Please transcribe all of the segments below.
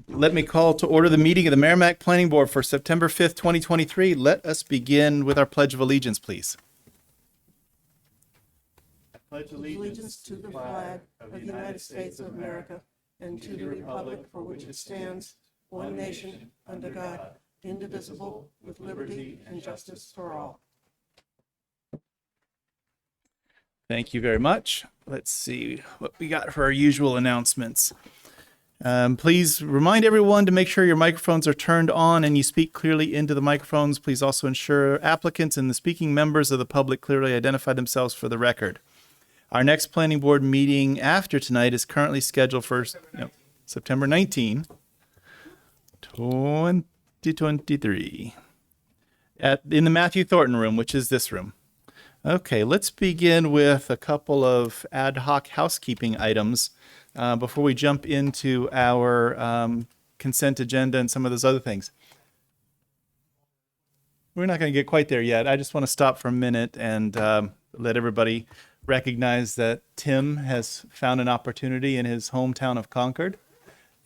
Let me call to order the meeting of the Merrimack Planning Board for September 5th, 2023. Let us begin with our Pledge of Allegiance, please. I pledge Allegiance to the flag of the United States of America and to the republic for which it stands, one nation, under God, indivisible, with liberty and justice for all. Thank you very much. Let's see what we got for our usual announcements. Please remind everyone to make sure your microphones are turned on and you speak clearly into the microphones. Please also ensure applicants and the speaking members of the public clearly identify themselves for the record. Our next planning board meeting after tonight is currently scheduled for September 19, 2023 in the Matthew Thornton room, which is this room. Okay, let's begin with a couple of ad hoc housekeeping items before we jump into our consent agenda and some of those other things. We're not going to get quite there yet. I just want to stop for a minute and let everybody recognize that Tim has found an opportunity in his hometown of Concord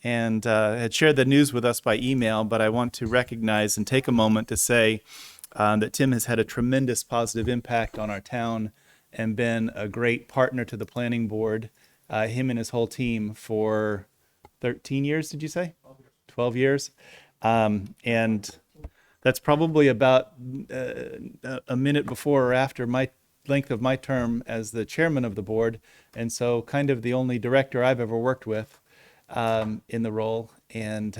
and had shared the news with us by email, but I want to recognize and take a moment to say that Tim has had a tremendous positive impact on our town and been a great partner to the planning board, him and his whole team for 13 years, did you say? 12 years. And that's probably about a minute before or after my length of my term as the chairman of the board. And so kind of the only director I've ever worked with in the role, and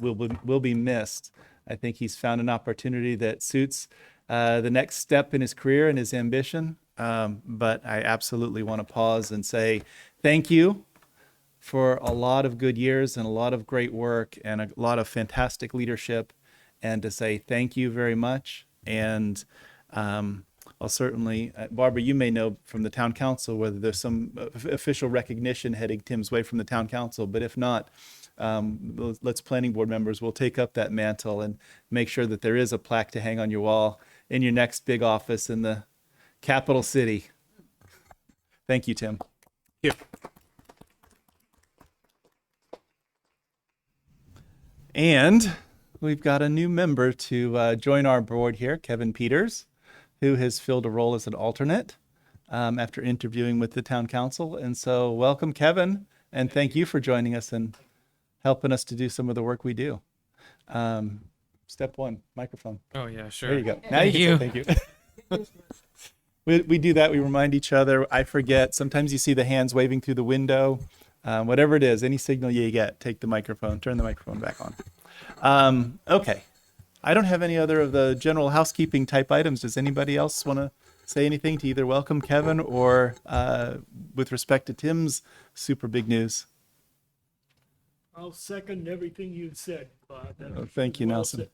will be missed. I think he's found an opportunity that suits the next step in his career and his ambition. But I absolutely want to pause and say thank you for a lot of good years and a lot of great work and a lot of fantastic leadership, and to say thank you very much. And I'll certainly, Barbara, you may know from the town council whether there's some official recognition heading Tim's way from the town council, but if not, let's planning board members will take up that mantle and make sure that there is a plaque to hang on your wall in your next big office in the capital city. Thank you, Tim. Here. And we've got a new member to join our board here, Kevin Peters, who has filled a role as an alternate after interviewing with the town council. And so welcome, Kevin, and thank you for joining us and helping us to do some of the work we do. Step one, microphone. Oh yeah, sure. There you go. Now you can say thank you. We do that. We remind each other. I forget. Sometimes you see the hands waving through the window. Whatever it is, any signal you get, take the microphone, turn the microphone back on. Okay. I don't have any other of the general housekeeping type items. Does anybody else want to say anything to either welcome Kevin or with respect to Tim's super big news? I'll second everything you said, Bob. Thank you, Well Nelson.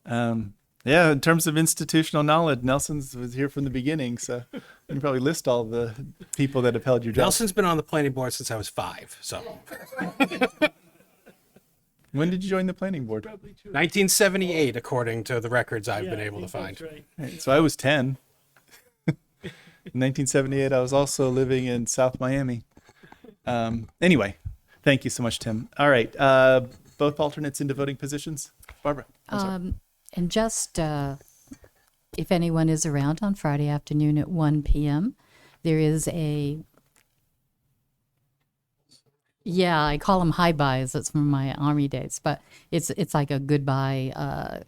said. Yeah, in terms of institutional knowledge, Nelson was here from the beginning, so you can probably list all the people that have held your job. Nelson's been on the planning board since I was 5, so When did you join the planning board? Probably true. 1978, according to the records I've Yeah, been I able to think find. that's right. So I was 10. In 1978, I was also living in South Miami. Anyway, thank you so much, Tim. All right, both alternates into voting positions. Barbara. I'm sorry. And just if anyone is around on Friday afternoon at 1 p.m., there is I call them high buys. That's from my Army days, but it's like a goodbye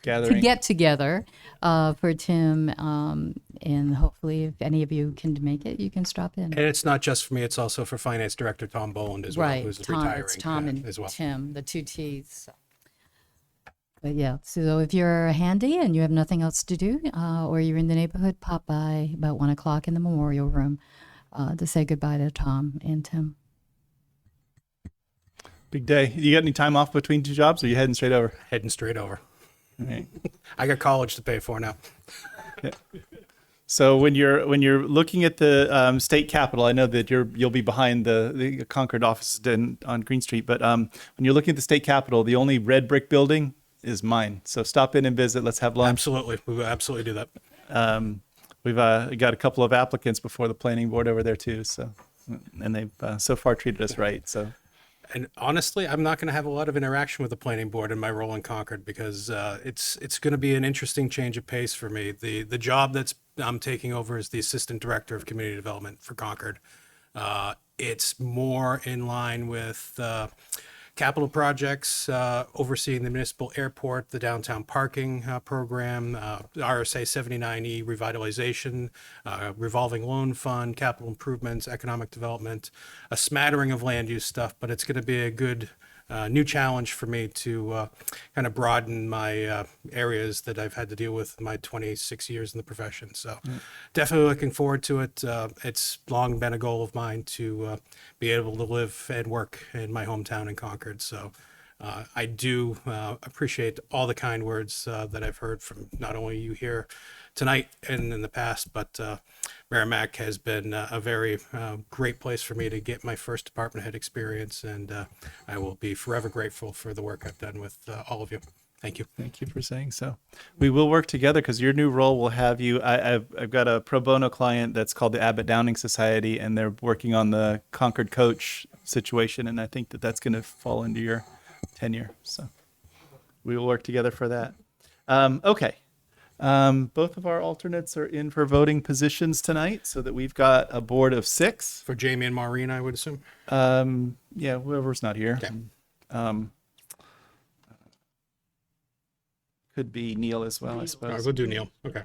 Gathering. to get together for Tim, and hopefully if any of you can make it, you can stop in. And it's not just for me; it's also for Finance Director Tom Boland as well, Right, who's Tom. retiring. It's Tom and as well. Tim, the two T's. So. But yeah, so if you're handy and you have nothing else to do, or you're in the neighborhood, pop by about 1 o'clock in the memorial room to say goodbye to Tom and Tim. Big day. You got any time off between two jobs, or are you heading straight over? Heading straight over. All right. I got college to pay for now. So when you're looking at the state capitol, I know that you'll be behind the Concord office on Green Street, but when you're looking at the state capitol, the only red brick building is mine. So stop in and visit. Let's have lunch. Absolutely, we will absolutely do that. we've got a couple of applicants before the planning board over there too. So, and they've so far treated us right. So, And honestly, I'm not going to have a lot of interaction with the planning board in my role in Concord because it's going to be an interesting change of pace for me. The job that's I'm taking over is the assistant director of community development for Concord. It's more in line with capital projects, overseeing the municipal airport, the downtown parking program, RSA 79E revitalization, revolving loan fund, capital improvements, economic development, a smattering of land use stuff, but it's going to be a good new challenge for me to kind of broaden my areas that I've had to deal with in my 26 years in the profession. So definitely looking forward to it. It's long been a goal of mine to be able to live and work in my hometown in Concord. So I do appreciate all the kind words that I've heard from not only you here tonight and in the past, but Merrimack has been a very great place for me to get my first department head experience, and I will be forever grateful for the work I've done with all of you. Thank you. thank you for saying so. We will work together because your new role will have you. I've got a pro bono client that's called the Abbott Downing Society, and they're working on the Concord coach situation, and I think that that's going to fall into your tenure. So we will work together for that. Okay. Both of our alternates are in for voting positions tonight, so that we've got a board of 6. For Jamie and Maureen, I would assume. Yeah, whoever's not here. Okay. Could be Neil as well, I All right, suppose. we'll do Neil. Okay.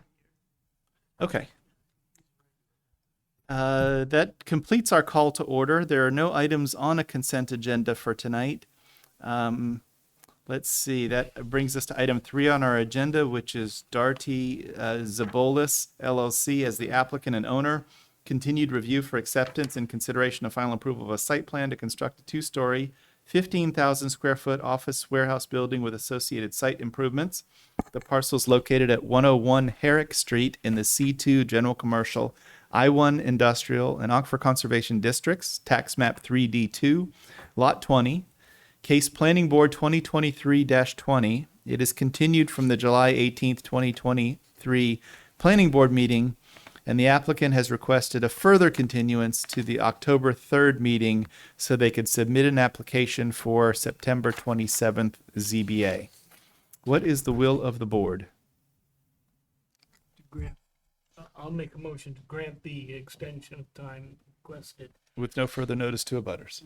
Okay. That completes our call to order. There are no items on a consent agenda for tonight. Let's see, that brings us to item 3 on our agenda, which is Darty Zabolis LLC as the applicant and owner. Continued review for acceptance and consideration of final approval of a site plan to construct a 2-story, 15,000 square foot office warehouse building with associated site improvements. The parcel is located at 101 Herrick Street in the C2 General Commercial, I1 Industrial, and Aquifer Conservation Districts, Tax Map 3D2, Lot 20. Case Planning Board 2023-20. It is continued from the July 18th, 2023 Planning Board meeting, and the applicant has requested a further continuance to the October 3rd meeting so they could submit an application for September 27th ZBA. What is the will of the board? I'll make a motion to grant the extension of time requested. With no further notice to abutters.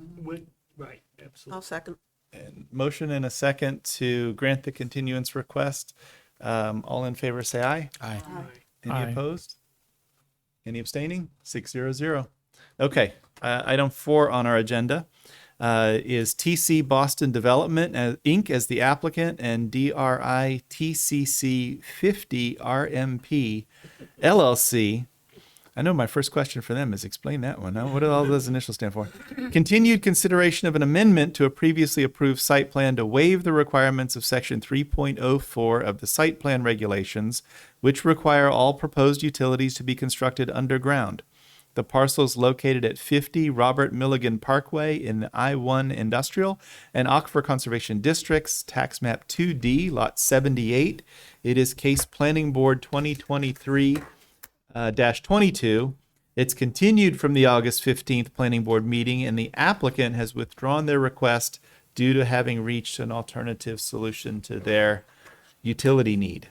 Right, I'll absolutely. second. And motion and a second to grant the continuance request. All in favor say aye. Aye. Any Aye. opposed? Any abstaining? 600. Okay. Item 4 on our agenda is TC Boston Development Inc. as the applicant and DRI TCC 50 RMP LLC. I know my first question for them is explain that one. Now, what do all those initials stand for? Continued consideration of an amendment to a previously approved site plan to waive the requirements of section 3.04 of the site plan regulations, which require all proposed utilities to be constructed underground. The parcel is located at 50 Robert Milligan Parkway in the I-1 Industrial and Aquifer Conservation Districts, Tax Map 2D, Lot 78. It is Case Planning Board 2023-22. It's continued from the August 15th Planning Board meeting, and the applicant has withdrawn their request due to having reached an alternative solution to their utility need.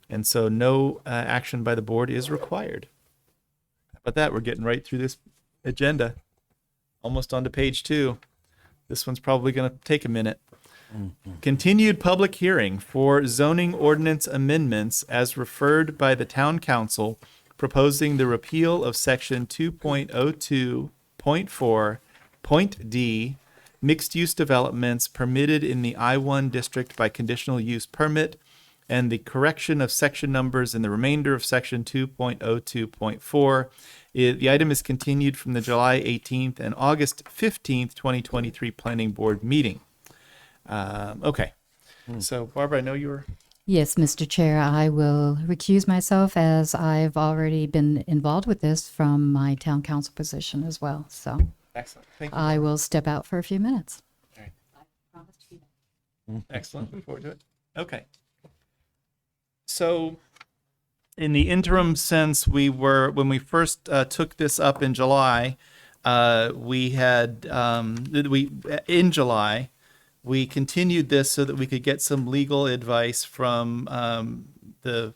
And so no action by the board is required. How about that? We're getting right through this agenda. Almost on to page 2. This one's probably going to take a minute. Continued public hearing for zoning ordinance amendments as referred by the town council proposing the repeal of section 2.02.4, point D, mixed-use developments permitted in the I-1 district by conditional use permit, and the correction of section numbers in the remainder of section 2.02.4. The item is continued from the July 18th and August 15th, 2023 Planning Board meeting. Okay. So, Barbara, I know you were... Yes, Mr. Chair, I will recuse myself as I've already been involved with this from my town council position as well. So Excellent. Thank you. I will step out for a few minutes. Excellent. Look forward to it. Okay. So in the interim since when we first took this up in July, in July, we continued this so that we could get some legal advice from the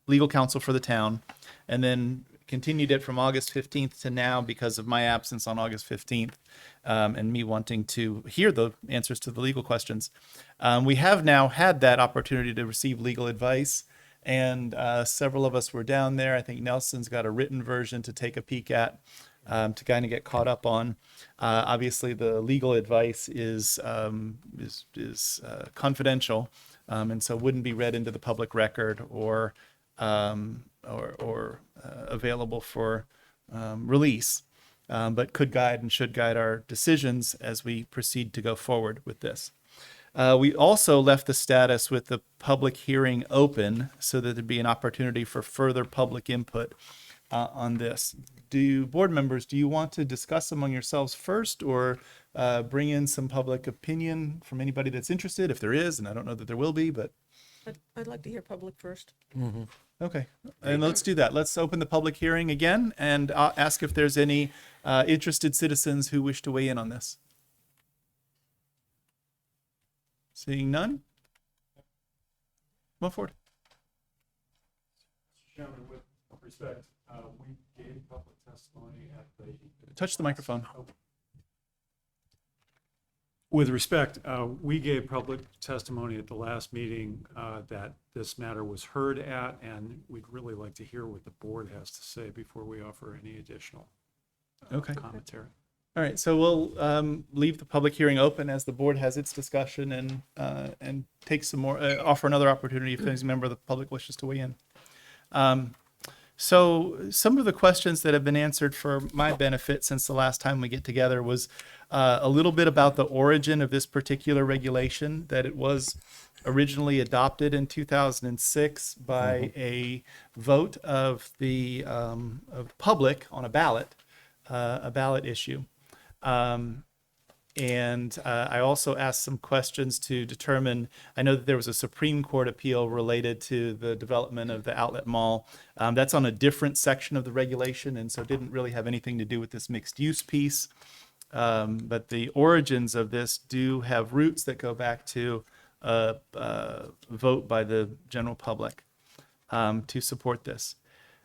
legal counsel for the town, and then continued it from August 15th to now because of my absence on August 15th, and me wanting to hear the answers to the legal questions. We have now had that opportunity to receive legal advice, and several of us were down there. I think Nelson's got a written version to take a peek at, to kind of get caught up on. Obviously, the legal advice is confidential, and so wouldn't be read into the public record or available for release, but could guide and should guide our decisions as we proceed to go forward with this. We also left the status with the public hearing open so that there'd be an opportunity for further public input on this. Board members, do you want to discuss among yourselves first, or bring in some public opinion from anybody that's interested, if there is, and I don't know that there will be, but I'd like to hear public first. okay. And let's do that. Let's open the public hearing again and ask if there's any interested citizens who wish to weigh in on this. Seeing none? Come forward. Chairman, with respect, we gave public testimony at the. Touch the microphone. With respect, we gave public testimony at the last meeting that this matter was heard at, and we'd really like to hear what the board has to say before we offer any additional Okay. commentary. All right, so we'll leave the public hearing open as the board has its discussion and take some more, offer another opportunity if any member of the public wishes to weigh in. So some of the questions that have been answered for my benefit since the last time we get together was a little bit about the origin of this particular regulation, that it was originally adopted in 2006 by a vote of the public on a ballot issue. And I also asked some questions to determine, I know that there was a Supreme Court appeal related to the development of the outlet mall. That's on a different section of the regulation, and so didn't really have anything to do with this mixed use piece. But the origins of this do have roots that go back to a vote by the general public to support this.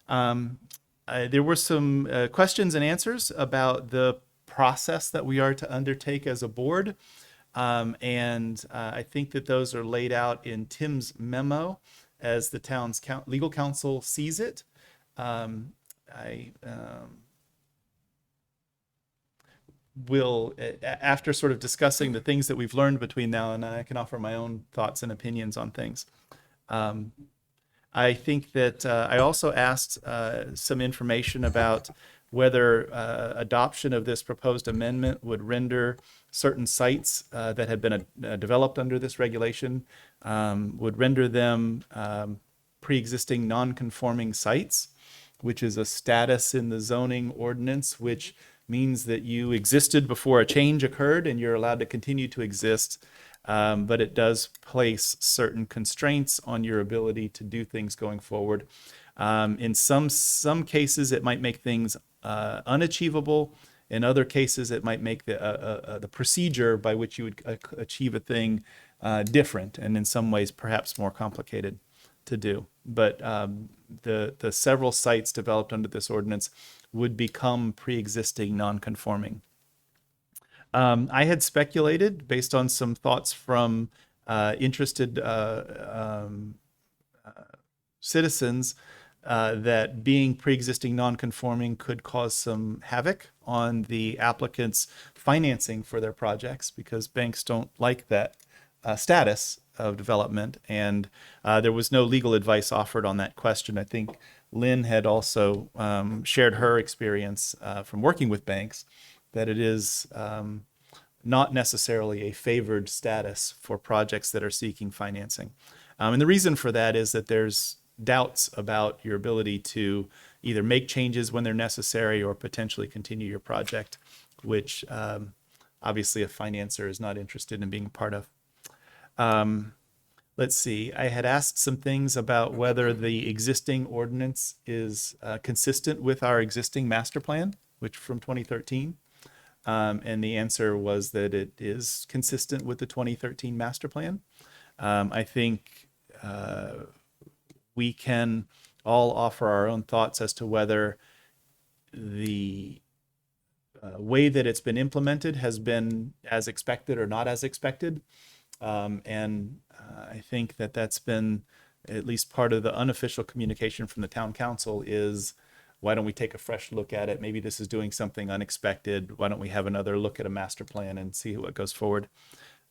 There were some questions and answers about the process that we are to undertake as a board. And I think that those are laid out in Tim's memo as the town's legal counsel sees it. I will, after sort of discussing the things that we've learned between now and then, I can offer my own thoughts and opinions on things. I think that I also asked some information about whether adoption of this proposed amendment would render certain sites that had been developed under this regulation, would render them pre-existing non-conforming sites, which is a status in the zoning ordinance, which means that you existed before a change occurred and you're allowed to continue to exist. But it does place certain constraints on your ability to do things going forward. In some cases, it might make things unachievable. In other cases, it might make the procedure by which you would achieve a thing different, and in some ways, perhaps more complicated to do. But the several sites developed under this ordinance would become pre-existing non-conforming. I had speculated, based on some thoughts from interested citizens, that being pre-existing non-conforming could cause some havoc on the applicants' financing for their projects, because banks don't like that status of development. And there was no legal advice offered on that question. I think Lynn had also shared her experience from working with banks, that it is not necessarily a favored status for projects that are seeking financing. And the reason for that is that there's doubts about your ability to either make changes when they're necessary or potentially continue your project, which obviously a financer is not interested in being part of. let's see, I had asked some things about whether the existing ordinance is consistent with our existing master plan, which from 2013. And the answer was that it is consistent with the 2013 master plan. I think we can all offer our own thoughts as to whether the way that it's been implemented has been as expected or not as expected. And I think that that's been at least part of the unofficial communication from the town council is, why don't we take a fresh look at it? Maybe this is doing something unexpected. Why don't we have another look at a master plan and see what goes forward?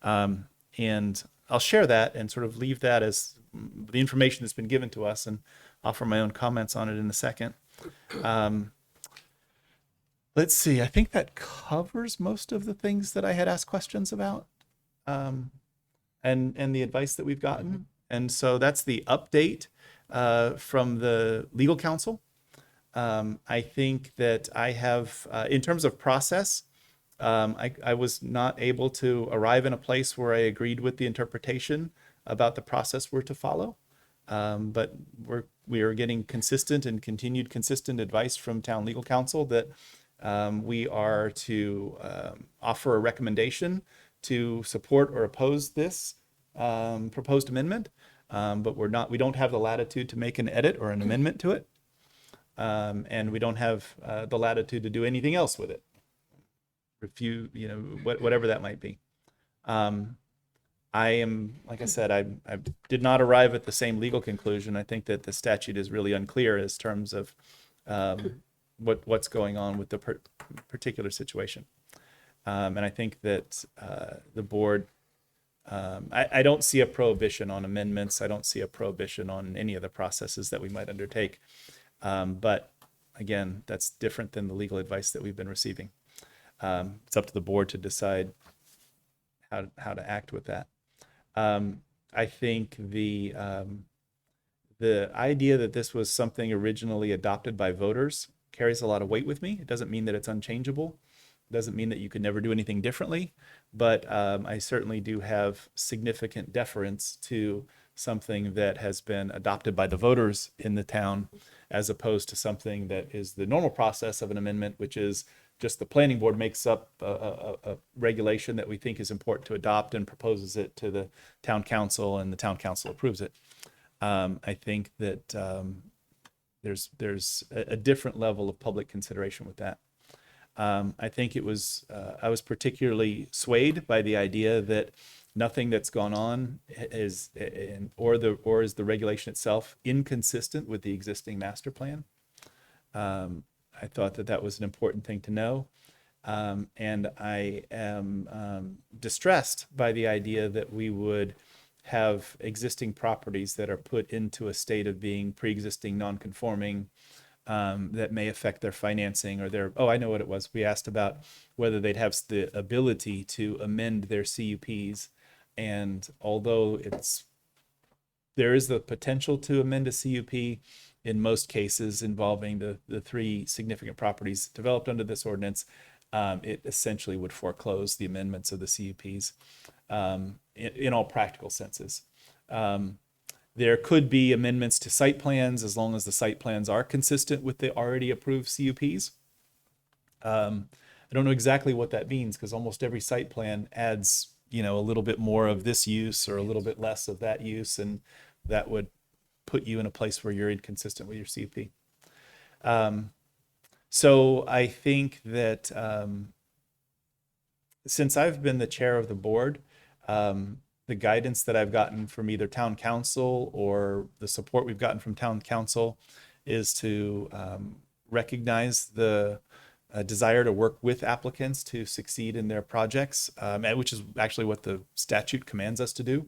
And I'll share that and sort of leave that as the information that's been given to us and offer my own comments on it in a second. Let's see, I think that covers most of the things that I had asked questions about, and the advice that we've gotten. And so that's the update from the legal counsel. I think that I have, in terms of process, I was not able to arrive in a place where I agreed with the interpretation about the process we're to follow. But we are getting consistent and continued consistent advice from town legal counsel that we are to offer a recommendation to support or oppose this proposed amendment, but we don't have the latitude to make an edit or an amendment to it, and we don't have the latitude to do anything else with it. Whatever that might be. I am, like I said, I did not arrive at the same legal conclusion. I think that the statute is really unclear as terms of what's going on with the particular situation. And I think that the board, I don't see a prohibition on amendments. I don't see a prohibition on any of the processes that we might undertake. But again, that's different than the legal advice that we've been receiving. It's up to the board to decide how to act with that. I think the idea that this was something originally adopted by voters carries a lot of weight with me. It doesn't mean that it's unchangeable. It doesn't mean that you could never do anything differently. But I certainly do have significant deference to something that has been adopted by the voters in the town, as opposed to something that is the normal process of an amendment, which is just the planning board makes up a regulation that we think is important to adopt and proposes it to the town council, and the town council approves it. I think that there's a different level of public consideration with that. I think it was I was particularly swayed by the idea that nothing that's gone on is or is the regulation itself inconsistent with the existing master plan. I thought that was an important thing to know. And I am distressed by the idea that we would have existing properties that are put into a state of being pre-existing non-conforming that may affect their financing or I know what it was. We asked about whether they'd have the ability to amend their CUPs. And although there is the potential to amend a CUP, in most cases involving the three significant properties developed under this ordinance, it essentially would foreclose the amendments of the CUPs in all practical senses. There could be amendments to site plans as long as the site plans are consistent with the already approved CUPs. I don't know exactly what that means, because almost every site plan adds, a little bit more of this use or a little bit less of that use, and that would put you in a place where you're inconsistent with your CUP. So I think that since I've been the chair of the board, the guidance that I've gotten from either town council or the support we've gotten from town council is to recognize the desire to work with applicants to succeed in their projects, which is actually what the statute commands us to do,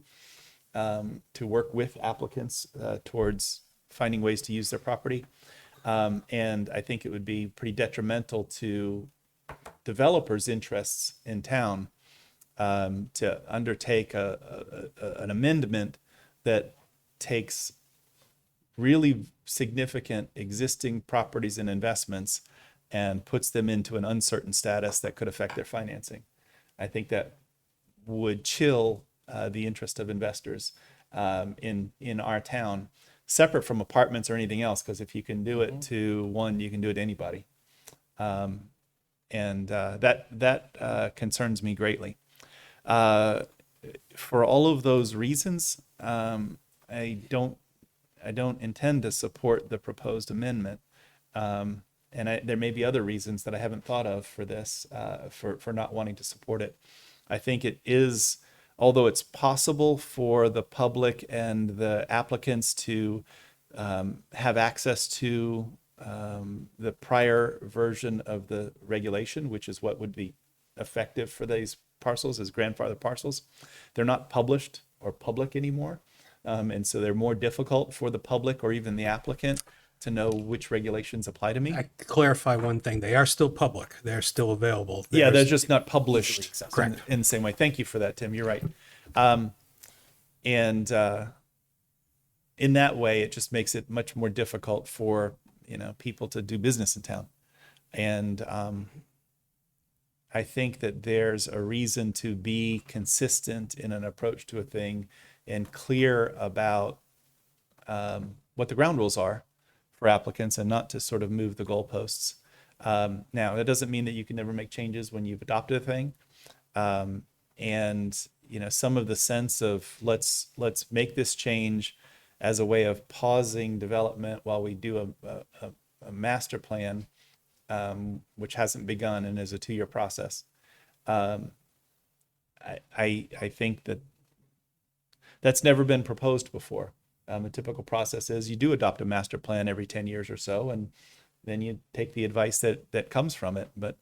to work with applicants towards finding ways to use their property. And I think it would be pretty detrimental to developers' interests in town to undertake an amendment that takes really significant existing properties and investments and puts them into an uncertain status that could affect their financing. I think that would chill the interest of investors. in our town, separate from apartments or anything else. Because if you can do it to one, you can do it to anybody, and that concerns me greatly. For all of those reasons, I don't intend to support the proposed amendment. There may be other reasons that I haven't thought of for this, for not wanting to support it. I think it is, although it's possible for the public and the applicants to have access to the prior version of the regulation, which is what would be effective for these parcels as grandfather parcels. They're not published or public anymore. And so they're more difficult for the public or even the applicant to know which regulations apply to me. I clarify one thing. They are still public. They're still available. Yeah, they're There's- just not published Correct. in the same way. Thank you for that, Tim. You're right. And in that way, it just makes it much more difficult for, people to do business in town. And I think that there's a reason to be consistent in an approach to a thing and clear about what the ground rules are for applicants and not to sort of move the goalposts. Now, that doesn't mean that you can never make changes when you've adopted a thing. And, some of the sense of let's make this change as a way of pausing development while we do a master plan, which hasn't begun and is a 2-year process. I think that's never been proposed before. The typical process is you do adopt a master plan every 10 years or so, and then you take the advice that comes from it. But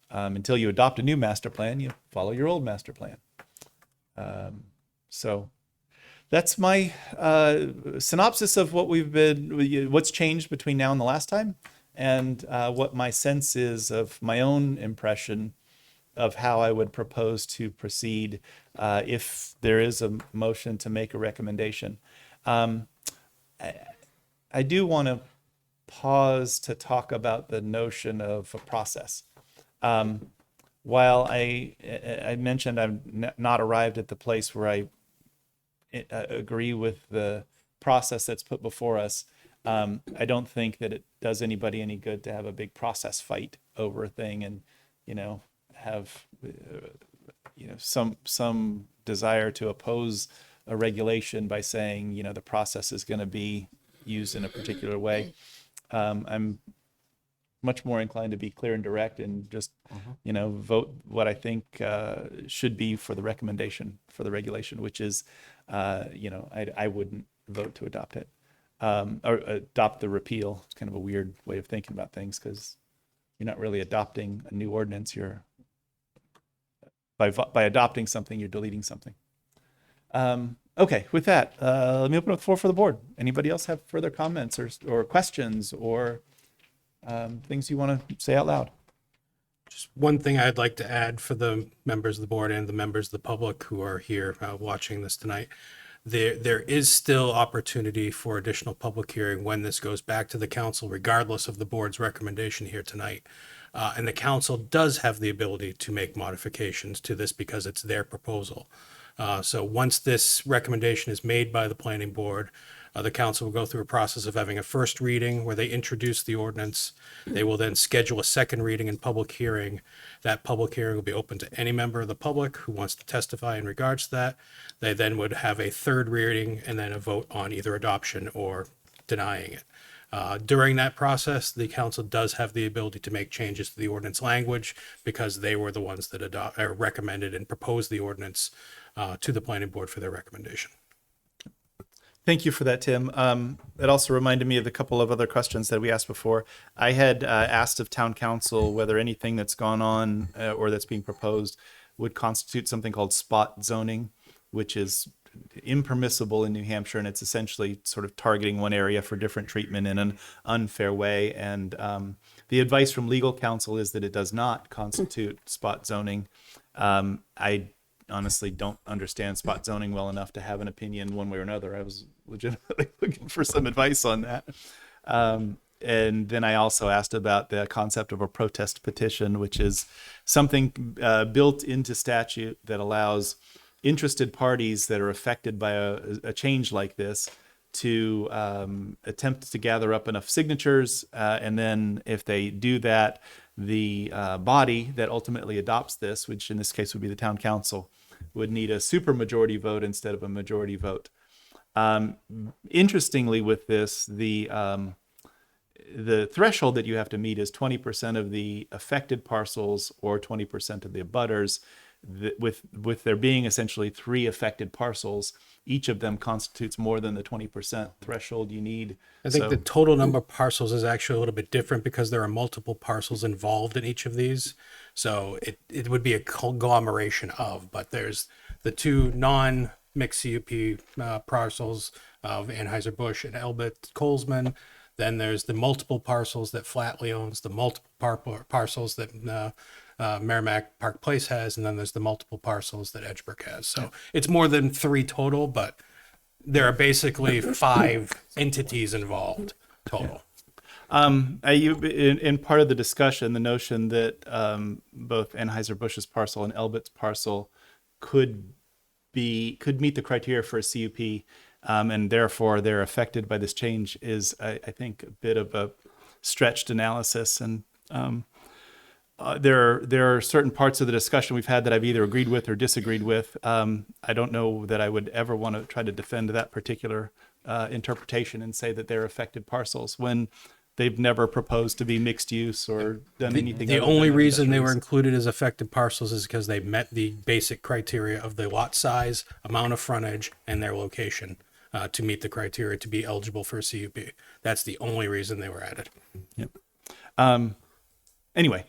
until you adopt a new master plan, you follow your old master plan. So that's my synopsis of what's changed between now and the last time, and what my sense is of my own impression of how I would propose to proceed if there is a motion to make a recommendation. I do want to pause to talk about the notion of a process. While I mentioned I've not arrived at the place where I agree with the process that's put before us, I don't think that it does anybody any good to have a big process fight over a thing and, have, some desire to oppose a regulation by saying, the process is going to be used in a particular way. I'm much more inclined to be clear and direct and just, vote what I think should be for the recommendation for the regulation, which is, I wouldn't vote to adopt it or adopt the repeal. It's kind of a weird way of thinking about things because you're not really adopting a new ordinance. You're by adopting something, you're deleting something. Okay, with that, let me open up the floor for the board. Anybody else have further comments or questions or things you want to say out loud? Just one thing I'd like to add for the members of the board and the members of the public who are here watching this tonight. There is still opportunity for additional public hearing when this goes back to the council, regardless of the board's recommendation here tonight. And the council does have the ability to make modifications to this because it's their proposal. So once this recommendation is made by the planning board, the council will go through a process of having a first reading where they introduce the ordinance. They will then schedule a second reading and public hearing. That public hearing will be open to any member of the public who wants to testify in regards to that. They then would have a third reading and then a vote on either adoption or denying it. During that process, the council does have the ability to make changes to the ordinance language because they were the ones that recommended and proposed the ordinance to the planning board for their recommendation. Thank you for that, Tim. It also reminded me of the couple of other questions that we asked before. I had asked of town council whether anything that's gone on or that's being proposed would constitute something called spot zoning, which is impermissible in New Hampshire, and it's essentially sort of targeting one area for different treatment in an unfair way. And the advice from legal counsel is that it does not constitute spot zoning. I honestly don't understand spot zoning well enough to have an opinion one way or another. I was legitimately looking for some advice on that. And then I also asked about the concept of a protest petition, which is something built into statute that allows interested parties that are affected by a change like this to attempt to gather up enough signatures, and then if they do that, the body that ultimately adopts this, which in this case would be the town council, would need a supermajority vote instead of a majority vote. Interestingly, with this, the threshold that you have to meet is 20% of the affected parcels or 20% of the abutters. With there being essentially 3 affected parcels, each of them constitutes more than the 20% threshold you need. I think So- the total number of parcels is actually a little bit different because there are multiple parcels involved in each of these. So it would be a conglomeration of, but there's the 2 non-mixed CUP parcels of Anheuser-Busch and Elbit Colesman. Then there's the multiple parcels that Flatley owns, the multiple parcels that Merrimack Park Place has, and then there's the multiple parcels that Edgebrook has. So it's more than 3 total, but there are basically 5 entities involved total. In part of the discussion, the notion that both Anheuser-Busch's parcel and Elbit's parcel could meet the criteria for a CUP, and therefore they're affected by this change is, I think, a bit of a stretched analysis. And there are certain parts of the discussion we've had that I've either agreed with or disagreed with. I don't know that I would ever want to try to defend that particular interpretation and say that they're affected parcels when they've never proposed to be mixed use or done anything. The other than only reason they industrial were use. included as affected parcels is because they met the basic criteria of the lot size, amount of frontage, and their location to meet the criteria to be eligible for a CUP. That's the only reason they were added. Anyway,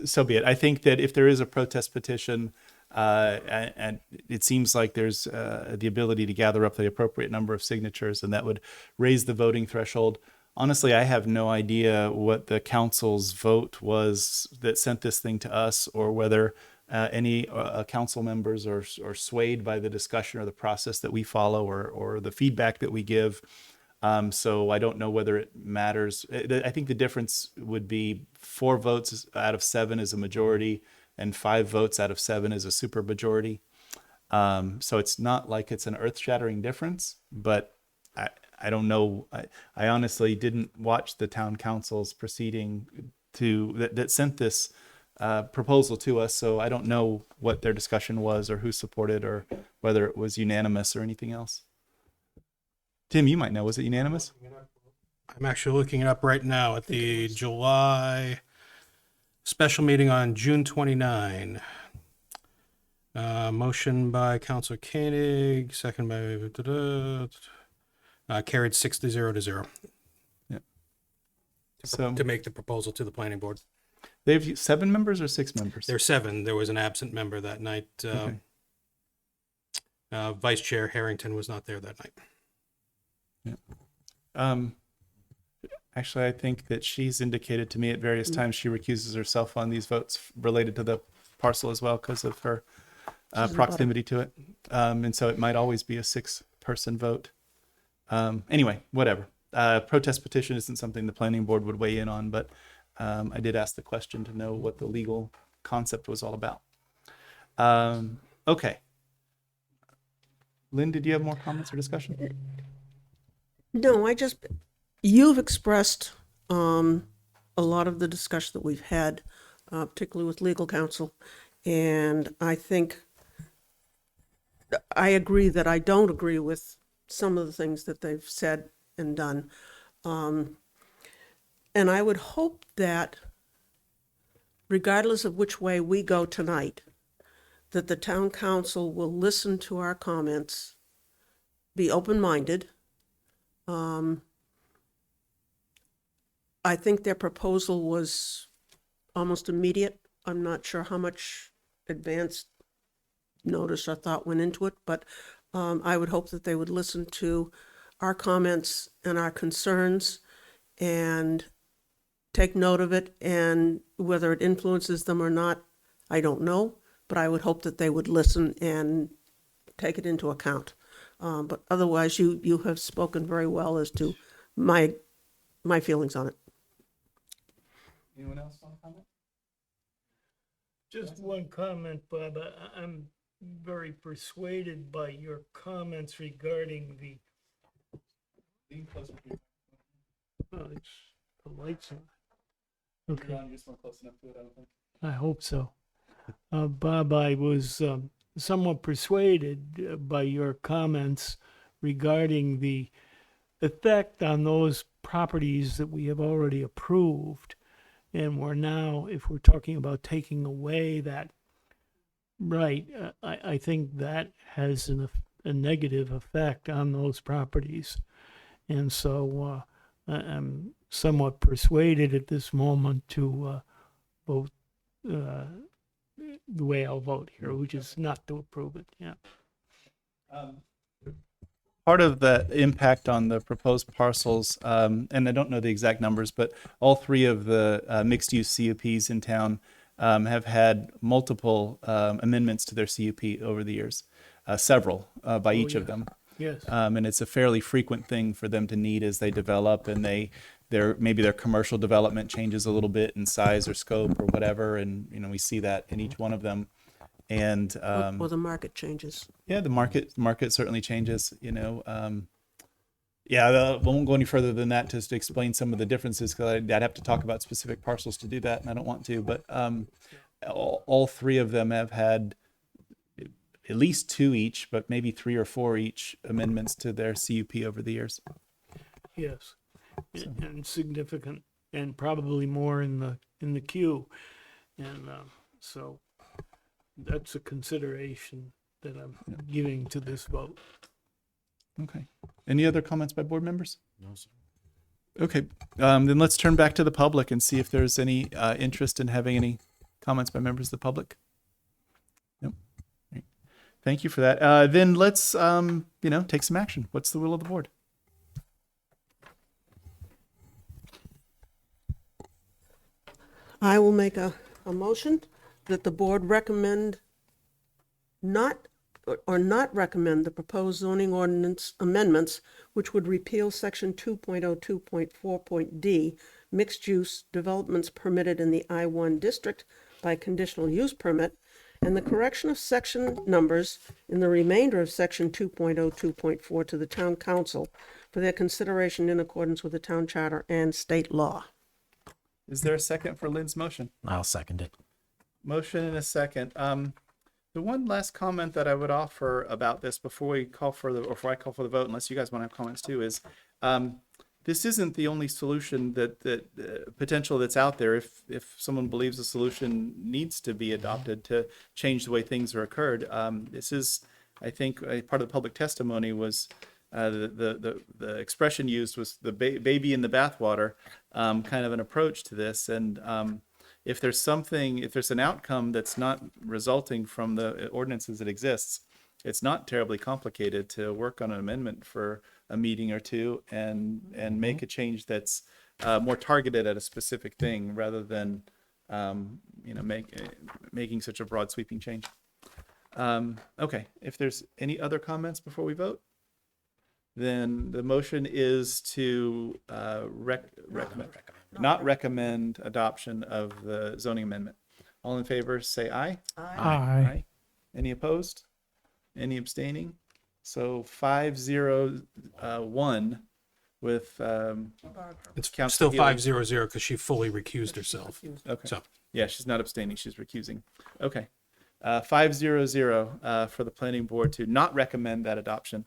so be it. I think that if there is a protest petition, and it seems like there's the ability to gather up the appropriate number of signatures, and that would raise the voting threshold. Honestly, I have no idea what the council's vote was that sent this thing to us, or whether any council members are swayed by the discussion or the process that we follow, or the feedback that we give. So I don't know whether it matters. I think the difference would be 4 votes out of 7 is a majority, and 5 votes out of 7 is a supermajority. So it's not like it's an earth-shattering difference, but I don't know. I honestly didn't watch the town council's proceeding that sent this proposal to us, so I don't know what their discussion was or who supported or whether it was unanimous or anything else. Tim, you might know. Was it unanimous? I'm actually looking it up right now at the July special meeting on June 29. Motion by Councilor Koenig, second by carried 6-0 to 0 So to make the proposal to the planning board. they have 7 members or 6 members? There's 7. There was an absent member that night. Okay. Vice Chair Harrington was not there that night. Actually, I think that she's indicated to me at various times she recuses herself on these votes related to the parcel as well because of her proximity to it. And so it might always be a 6-person vote. Anyway, whatever. Protest petition isn't something the planning board would weigh in on, but I did ask the question to know what the legal concept was all about. Okay. Lynn, did you have more comments or discussion? No, you've expressed a lot of the discussion that we've had, particularly with legal counsel. And I think I agree that I don't agree with some of the things that they've said and done. And I would hope that regardless of which way we go tonight, that the town council will listen to our comments, be open-minded. I think their proposal was almost immediate. I'm not sure how much advanced notice or thought went into it, but I would hope that they would listen to our comments and our concerns and take note of it, and whether it influences them or not, I don't know, but I would hope that they would listen and take it into account. But otherwise, you have spoken very well as to my feelings on it. Anyone else want to comment? Just one comment, Bob. I'm very persuaded by your comments regarding the, it's, the lights on. Okay. I hope so. Bob, I was somewhat persuaded by your comments regarding the effect on those properties that we have already approved. And we're now, if we're talking about taking away that right, I think that has a negative effect on those properties. And so I'm somewhat persuaded at this moment to vote the way I'll vote here, which is not to approve it. Yeah. Part of the impact on the proposed parcels, and I don't know the exact numbers, but all three of the mixed-use CUPs in town have had multiple amendments to their CUP over the years, several by each of them. Yes. And it's a fairly frequent thing for them to need as they develop, and maybe their commercial development changes a little bit in size or scope or whatever, and we see that in each one of them. And Or the market changes. yeah, the market certainly changes. Yeah, I won't go any further than that just to explain some of the differences, because I'd have to talk about specific parcels to do that, and I don't want to. But all three of them have had at least two each, but maybe three or four each amendments to their CUP over the years. Yes. And significant, and probably more in the queue. And so that's a consideration that I'm giving to this vote. Okay. Any other comments by board members? No, sir. Okay. Then let's turn back to the public and see if there's any interest in having any comments by members of the public. Nope. Right. Thank you for that. Then let's, take some action. What's the will of the board? I will make a motion that the board recommend not recommend the proposed zoning ordinance amendments which would repeal section 2.02.4.d, mixed use developments permitted in the I-1 district by conditional use permit, and the correction of section numbers in the remainder of section 2.02.4 to the town council for their consideration in accordance with the town charter and state law. Is there a second for Lynn's motion? I'll second it. Motion and a second. The one last comment that I would offer about this before I call for the vote, unless you guys want to have comments too, is this isn't the only solution that potential that's out there. If someone believes a solution needs to be adopted to change the way things are occurred, this is, I think, part of the public testimony was the expression used was the baby in the bathwater, kind of an approach to this. And if there's an outcome that's not resulting from the ordinances that exists, it's not terribly complicated to work on an amendment for a meeting or two and make a change that's more targeted at a specific thing rather than making such a broad sweeping change. Okay, if there's any other comments before we vote, then the motion is to not recommend adoption of the zoning amendment. All in favor, say aye. Aye. Any opposed? Any abstaining? So 5-0-1 with It's Councilor still Healy. 5-0-0 because she fully recused herself. Okay. So Yeah, she's not abstaining, she's recusing. Okay. 5-0-0 for the planning board to not recommend that adoption.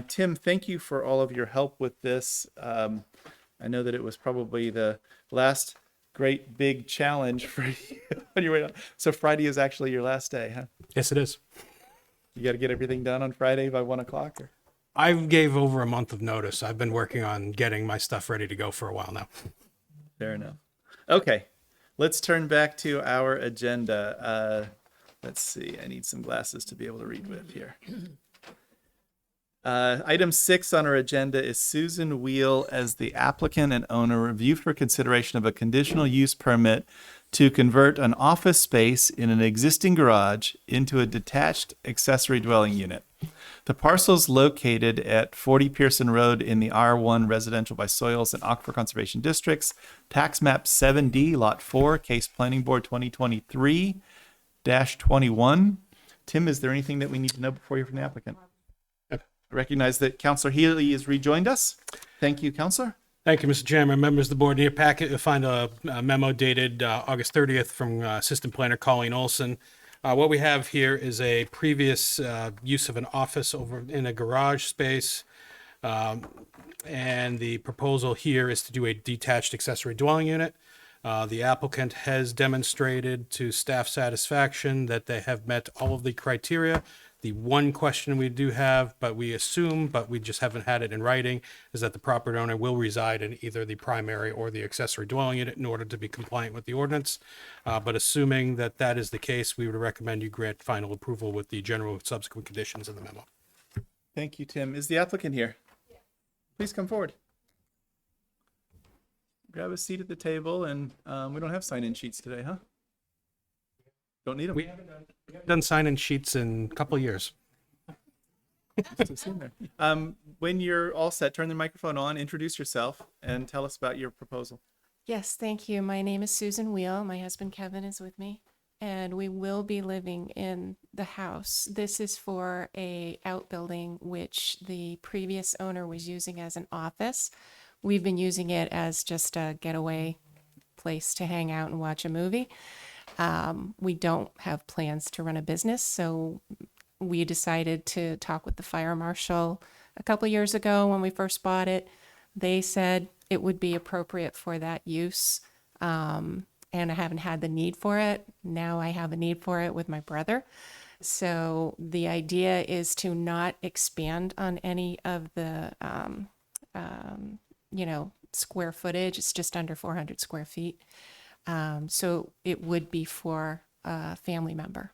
Tim, thank you for all of your help with this. I know that it was probably the last great big challenge for you on your way out. So Friday is actually your last day, huh? yes, it is. You got to get everything done on Friday by 1 o'clock? Or? I gave over a month of notice. I've been working on getting my stuff ready to go for a while now. Fair enough. Okay, let's turn back to our agenda. Let's see, I need some glasses to be able to read with here. Item 6 on our agenda is Susan Wheel as the applicant and owner review for consideration of a conditional use permit to convert an office space in an existing garage into a detached accessory dwelling unit. The parcel is located at 40 Pearson Road in the R1 Residential by Soils and Aquifer Conservation Districts, Tax Map 7D, Lot 4, Case Planning Board 2023-21. Tim, is there anything that we need to know before you hear from the applicant? I recognize that Councillor Healy has rejoined us. Thank you, Councillor. Thank you, Mr. Chairman. Members of the board, in your packet, you'll find a memo dated August 30th from Assistant Planner Colleen Olson. What we have here is a previous use of an office over in a garage space. And the proposal here is to do a detached accessory dwelling unit. The applicant has demonstrated to staff satisfaction that they have met all of the criteria. The one question we do have, but we assume, but we just haven't had it in writing, is that the property owner will reside in either the primary or the accessory dwelling unit in order to be compliant with the ordinance. But assuming that that is the case, we would recommend you grant final approval with the general subsequent conditions in the memo. Thank you, Tim. Is the applicant here? Please come forward. Grab a seat at the table, and we don't have sign-in sheets today, huh? Don't need them. We haven't done sign-in sheets in a couple of years. When you're all set, turn the microphone on, introduce yourself, and tell us about your proposal. Yes, thank you. My name is Susan Wheel. My husband Kevin is with me, and we will be living in the house. This is for a outbuilding which the previous owner was using as an office. We've been using it as just a getaway place to hang out and watch a movie. We don't have plans to run a business, so we decided to talk with the fire marshal a couple of years ago when we first bought it. They said it would be appropriate for that use, and I haven't had the need for it. Now I have a need for it with my brother. So the idea is to not expand on any of the, square footage. It's just under 400 square feet. So it would be for a family member.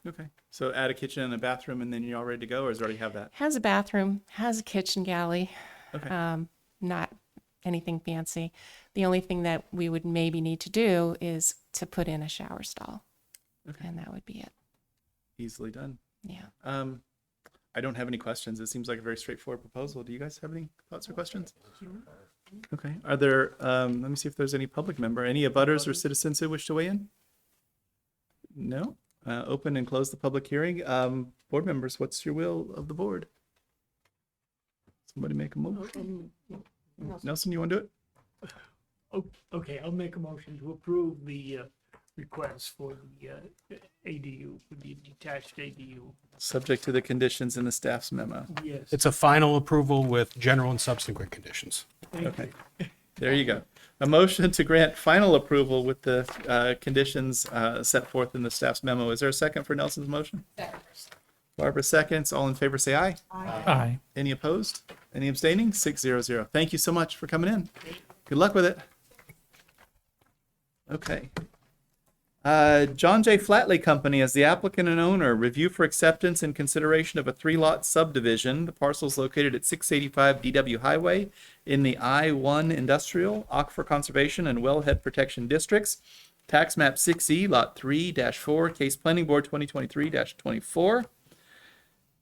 Okay. So add a kitchen and a bathroom, and then you're all ready to go, or does it already have that? Has a bathroom, has a kitchen galley. Okay. Not anything fancy. The only thing that we would maybe need to do is to put in a shower stall. Okay. And that would be it. Easily done. Yeah. I don't have any questions. It seems like a very straightforward proposal. Do you guys have any thoughts or questions? Okay. Are there, let me see if there's any public member, any abutters or citizens who wish to weigh in? No? Open and close the public hearing. Board members, what's your will of the board? Somebody make a move. Nelson, you want to do it? Okay, I'll make a motion to approve the request for the ADU, for the detached ADU. Subject to the conditions in the staff's memo. Yes. It's a final approval with general and subsequent conditions. Okay. There you go. A motion to grant final approval with the conditions set forth in the staff's memo. Is there a second for Nelson's motion? Second. Barbara seconds. All in favor say aye. Aye. Any opposed? Any abstaining? 600. Thank you so much for coming in. Good luck with it. Okay. John J. Flatley Company as the applicant and owner. Review for acceptance and consideration of a 3-lot subdivision. The parcel is located at 685 DW Highway in the I-1 Industrial, Aquifer Conservation, and Wellhead Protection Districts. Tax map 6E, lot 3-4, case planning board 2023-24.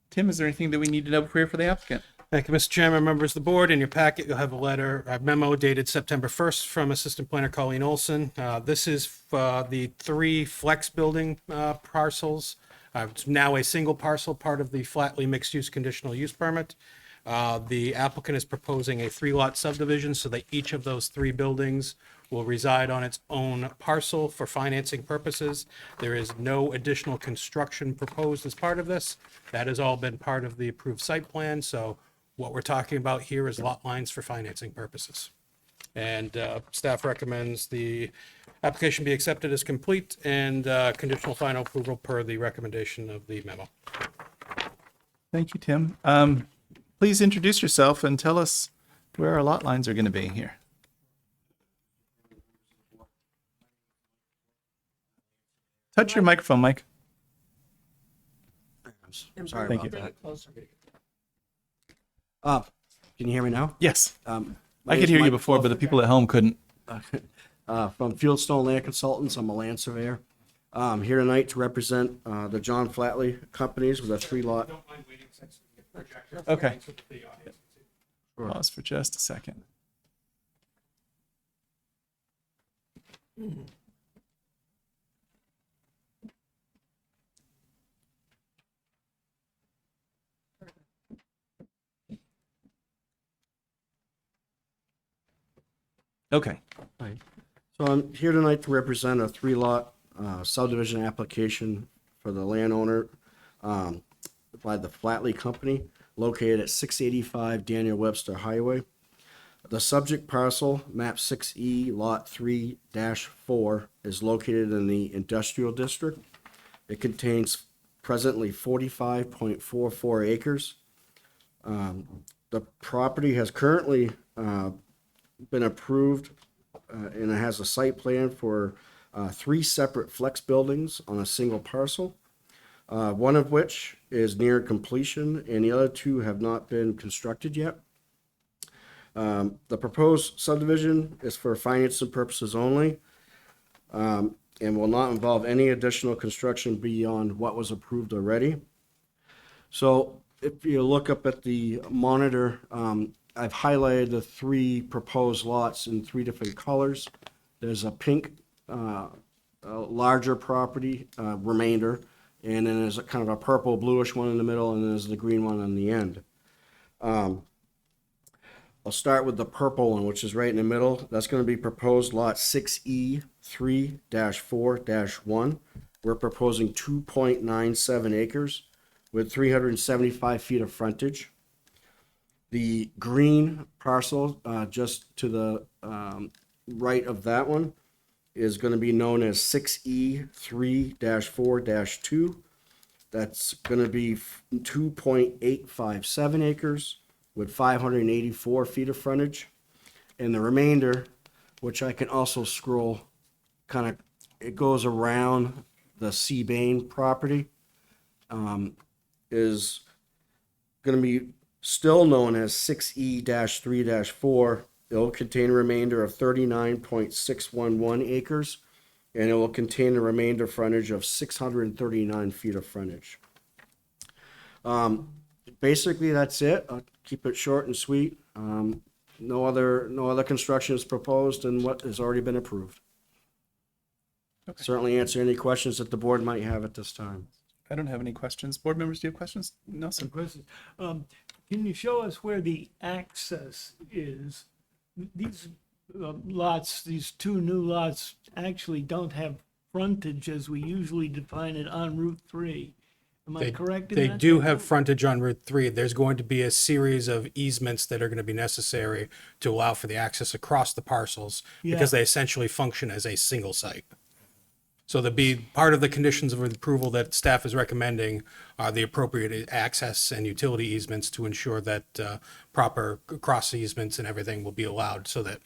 Tim, is there anything that we need to know before for the applicant? Thank you, Mr. Chairman, members of the board. In your packet, you'll have a memo dated September 1st from Assistant Planner Colleen Olson. This is the 3 flex building parcels. It's now a single parcel, part of the Flatley mixed-use conditional use permit. The applicant is proposing a 3-lot subdivision so that each of those 3 buildings will reside on its own parcel for financing purposes. There is no additional construction proposed as part of this. That has all been part of the approved site plan, so what we're talking about here is lot lines for financing purposes. And staff recommends the application be accepted as complete and conditional final approval per the recommendation of the memo. Thank you, Tim. Please introduce yourself and tell us where our lot lines are going to be here. Touch your microphone, Mike. Sorry Thank about you. that. Can you hear me now? Yes. My I could name's hear you Mike before, but the Crawford. people at home couldn't. From Fieldstone Land Consultants, I'm a land surveyor. Here tonight to represent the John Flatley Companies with a 3-lot. Okay. Pause for just a second. Okay. So I'm here tonight to represent a three-lot subdivision application for the landowner by the Flatley Company located at 685 Daniel Webster Highway. The subject parcel, map 6E, lot 3-4, is located in the industrial district. It contains presently 45.44 acres. The property has currently been approved and it has a site plan for 3 separate flex buildings on a single parcel, one of which is near completion and the other 2 have not been constructed yet. The proposed subdivision is for financing purposes only and will not involve any additional construction beyond what was approved already. So if you look up at the monitor, I've highlighted the 3 proposed lots in 3 different colors. There's a pink, a larger property remainder, and then there's a kind of a purple bluish one in the middle, and then there's the green one on the end. I'll start with the purple one, which is right in the middle. That's going to be proposed lot 6E 3-4-1. We're proposing 2.97 acres with 375 feet of frontage. The green parcel just to the right of that one is going to be known as 6E 3-4-2. That's going to be 2.857 acres with 584 feet of frontage. And the remainder, which I can also scroll, kind of, it goes around the Seabain property, is going to be still known as 6E-3-4. It will contain a remainder of 39.611 acres, and it will contain a remainder frontage of 639 feet of frontage. Basically, that's it. I'll keep it short and sweet. No other construction is proposed and what has already been approved. Okay. Certainly answer any questions that the board might have at this time. I don't have any questions. Board members, do you have questions? Nelson? Question. Can you show us where the access is? These lots, these 2 new lots actually don't have frontage as we usually define it on Route 3. Am I correct in They that? do have frontage on Route 3. There's going to be a series of easements that are going to be necessary to allow for the access across the parcels because Yeah. they essentially function as a single site. So there'll be part of the conditions of approval that staff is recommending are the appropriate access and utility easements to ensure that proper cross easements and everything will be allowed so that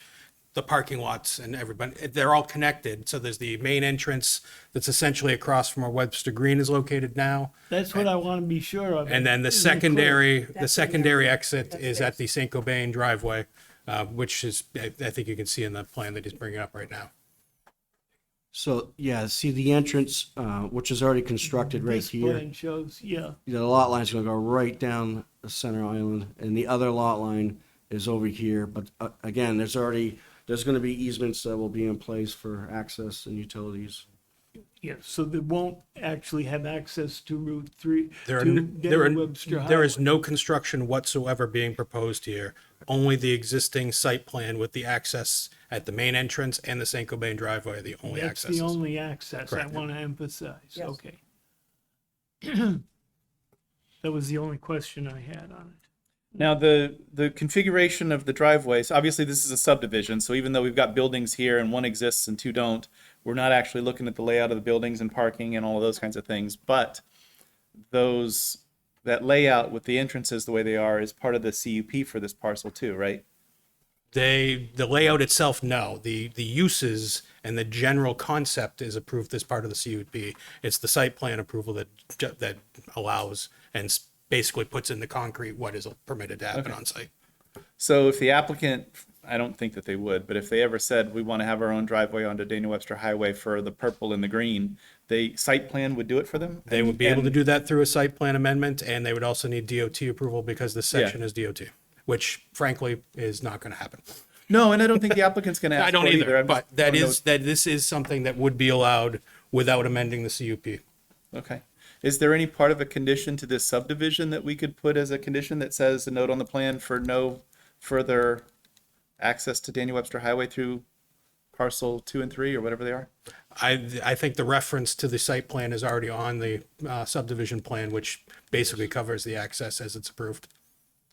the parking lots and everybody, they're all connected. So there's the main entrance that's essentially across from where Webster Green is located now. That's what I want to be sure of. And then the Is it clear? secondary exit is at the St. Cobain driveway, which is, I think you can see in the plan that he's bringing up right now. So, yeah, see the entrance, which is already constructed right This here. plan shows, yeah. The lot line's gonna go right down the center island, and the other lot line is over here. But again, there's gonna be easements that will be in place for access and utilities. Yeah, so they won't actually have access to Route 3, There to Daniel Webster there is Highway. no construction whatsoever being proposed here. Only the existing site plan with the access at the main entrance and the St. Cobain driveway are the only That's the accesses. only access I Correct. want to emphasize, Yes. okay. That was the only question I had on it. Now, the configuration of the driveways, obviously this is a subdivision, so even though we've got buildings here and one exists and 2 don't, we're not actually looking at the layout of the buildings and parking and all of those kinds of things. But that layout with the entrances the way they are is part of the CUP for this parcel too, right? The layout itself, no. The uses and the general concept is approved as part of the CUP. It's the site plan approval that allows and basically puts in the concrete what is permitted to happen on site. So if the applicant, I don't think that they would, but if they ever said we want to have our own driveway onto Daniel Webster Highway for the purple and the green, the site plan would do it for them? They would be able to And- do that through a site plan amendment, and they would also need DOT approval because this section is DOT, which frankly is not going to happen. No, and I don't think the applicant's going to ask I don't for it either, I'm but just that throwing is, that this is something that would be allowed without amending the CUP. those- Okay. Is there any part of a condition to this subdivision that we could put as a condition that says a note on the plan for no further access to Daniel Webster Highway through parcel 2 and 3 or whatever they are? I think the reference to the site plan is already on the subdivision plan, which basically covers the access as it's approved.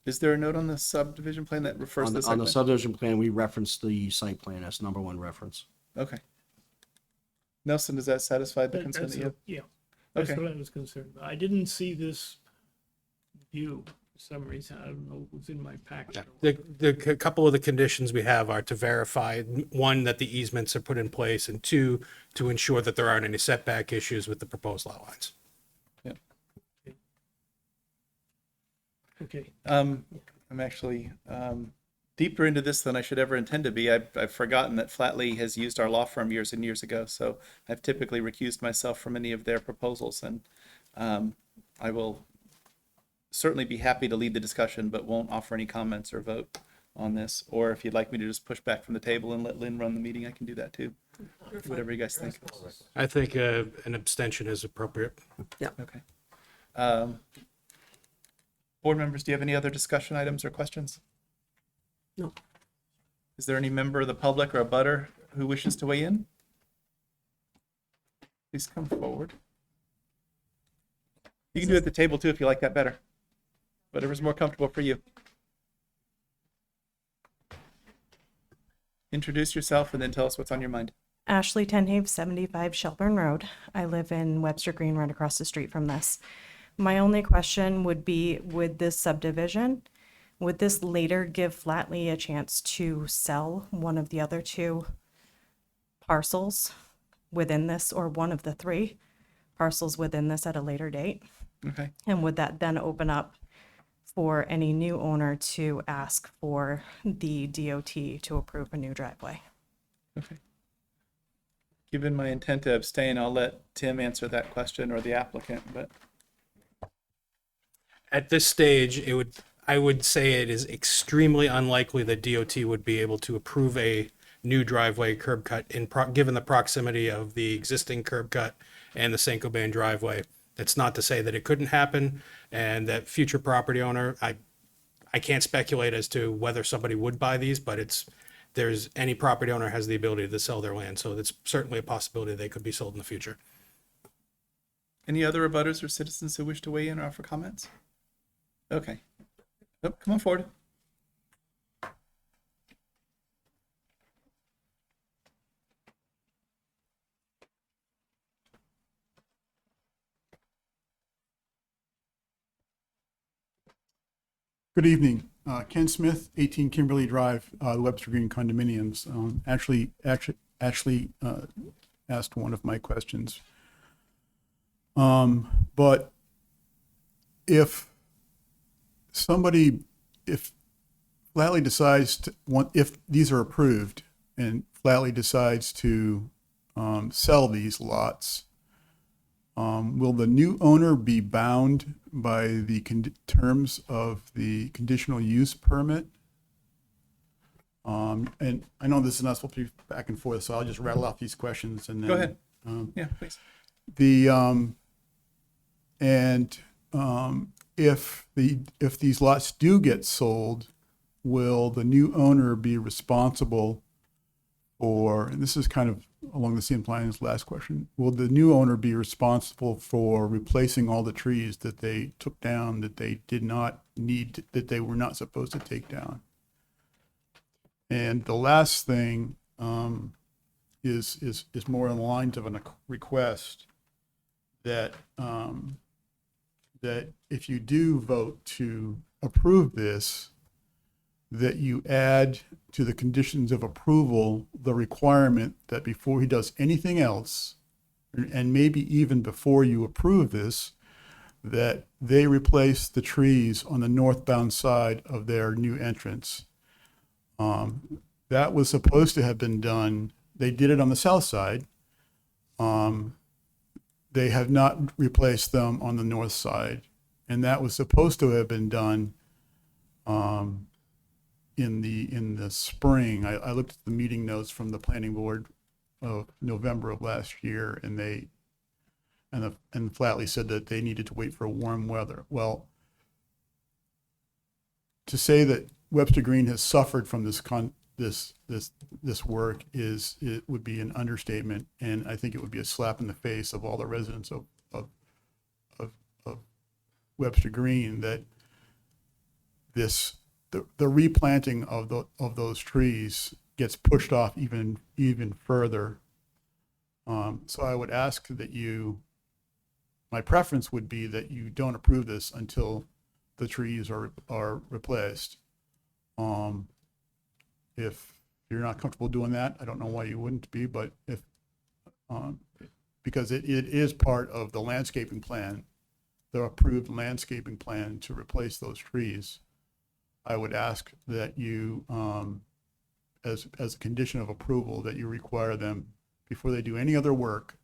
Is there a note on the subdivision plan that refers On to the, the on site the plan? subdivision plan, we referenced the site plan as number one reference. Okay. Nelson, does that satisfy the That- concern that's that you have? Yeah, that's Okay. what I was concerned about. I didn't see this view for some reason. I don't know, it was in my packet. The couple of the conditions we have are to verify, one, that the easements are put in place, and two, to ensure that there aren't any setback issues with the proposed lot lines. Okay, I'm actually deeper into this than I should ever intend to be. I've forgotten that Flatley has used our law firm years and years ago, so I've typically recused myself from any of their proposals, and I will certainly be happy to lead the discussion, but won't offer any comments or vote on this. Or if you'd like me to just push back from the table and let Lynn run the meeting, I can do that too. Whatever you guys think. I think an abstention is appropriate. Okay. Board members, do you have any other discussion items or questions? No. Is there any member of the public or a butter who wishes to weigh in? Please come forward. You can do it at the table too if you like that better. Whatever's more comfortable for you. Introduce yourself and then tell us what's on your mind. Ashley Tenhave, 75 Shelburne Road. I live in Webster Green, right across the street from this. My only question would be, with this subdivision, would this later give Flatley a chance to sell one of the other two parcels within this, or one of the three parcels within this at a later date? Okay. And would that then open up for any new owner to ask for the DOT to approve a new driveway? Okay. Given my intent to abstain, I'll let Tim answer that question or the applicant, but At this stage, I would say it is extremely unlikely that DOT would be able to approve a new driveway curb cut given the proximity of the existing curb cut and the Saint Gobain driveway. It's not to say that it couldn't happen, and that future property owner, I can't speculate as to whether somebody would buy these, but there's any property owner has the ability to sell their land, so it's certainly a possibility they could be sold in the future. any other abutters or citizens who wish to weigh in or offer comments? Okay. Nope, come on forward. Good evening. Ken Smith, 18 Kimberly Drive, Webster Green Condominiums. Actually asked one of my questions. But if Flatley decides to if these are approved and Flatley decides to sell these lots, will the new owner be bound by the terms of the conditional use permit? And I know this is not supposed to be back and forth, so I'll just rattle off these questions and then. Go ahead. Yeah, please. If these lots do get sold, will the new owner be responsible for, and this is kind of along the same line as last question, will the new owner be responsible for replacing all the trees that they took down that they did not need, that they were not supposed to take down? And the last thing is more in line of a request that that if you do vote to approve this, that you add to the conditions of approval the requirement that before he does anything else, and maybe even before you approve this, that they replace the trees on the northbound side of their new entrance. That was supposed to have been done. They did it on the south side. They have not replaced them on the north side, and that was supposed to have been done in the spring. I looked at the meeting notes from the planning board of November of last year, and Flatley said that they needed to wait for warm weather. Well, to say that Webster Green has suffered from this this work it would be an understatement, and I think it would be a slap in the face of all the residents of Webster Green that the replanting of those trees gets pushed off even further. So I would ask that my preference would be that you don't approve this until the trees are replaced. If you're not comfortable doing that, I don't know why you wouldn't be, but because it is part of the landscaping plan, the approved landscaping plan to replace those trees, I would ask that you, as a condition of approval, that you require them, before they do any other work,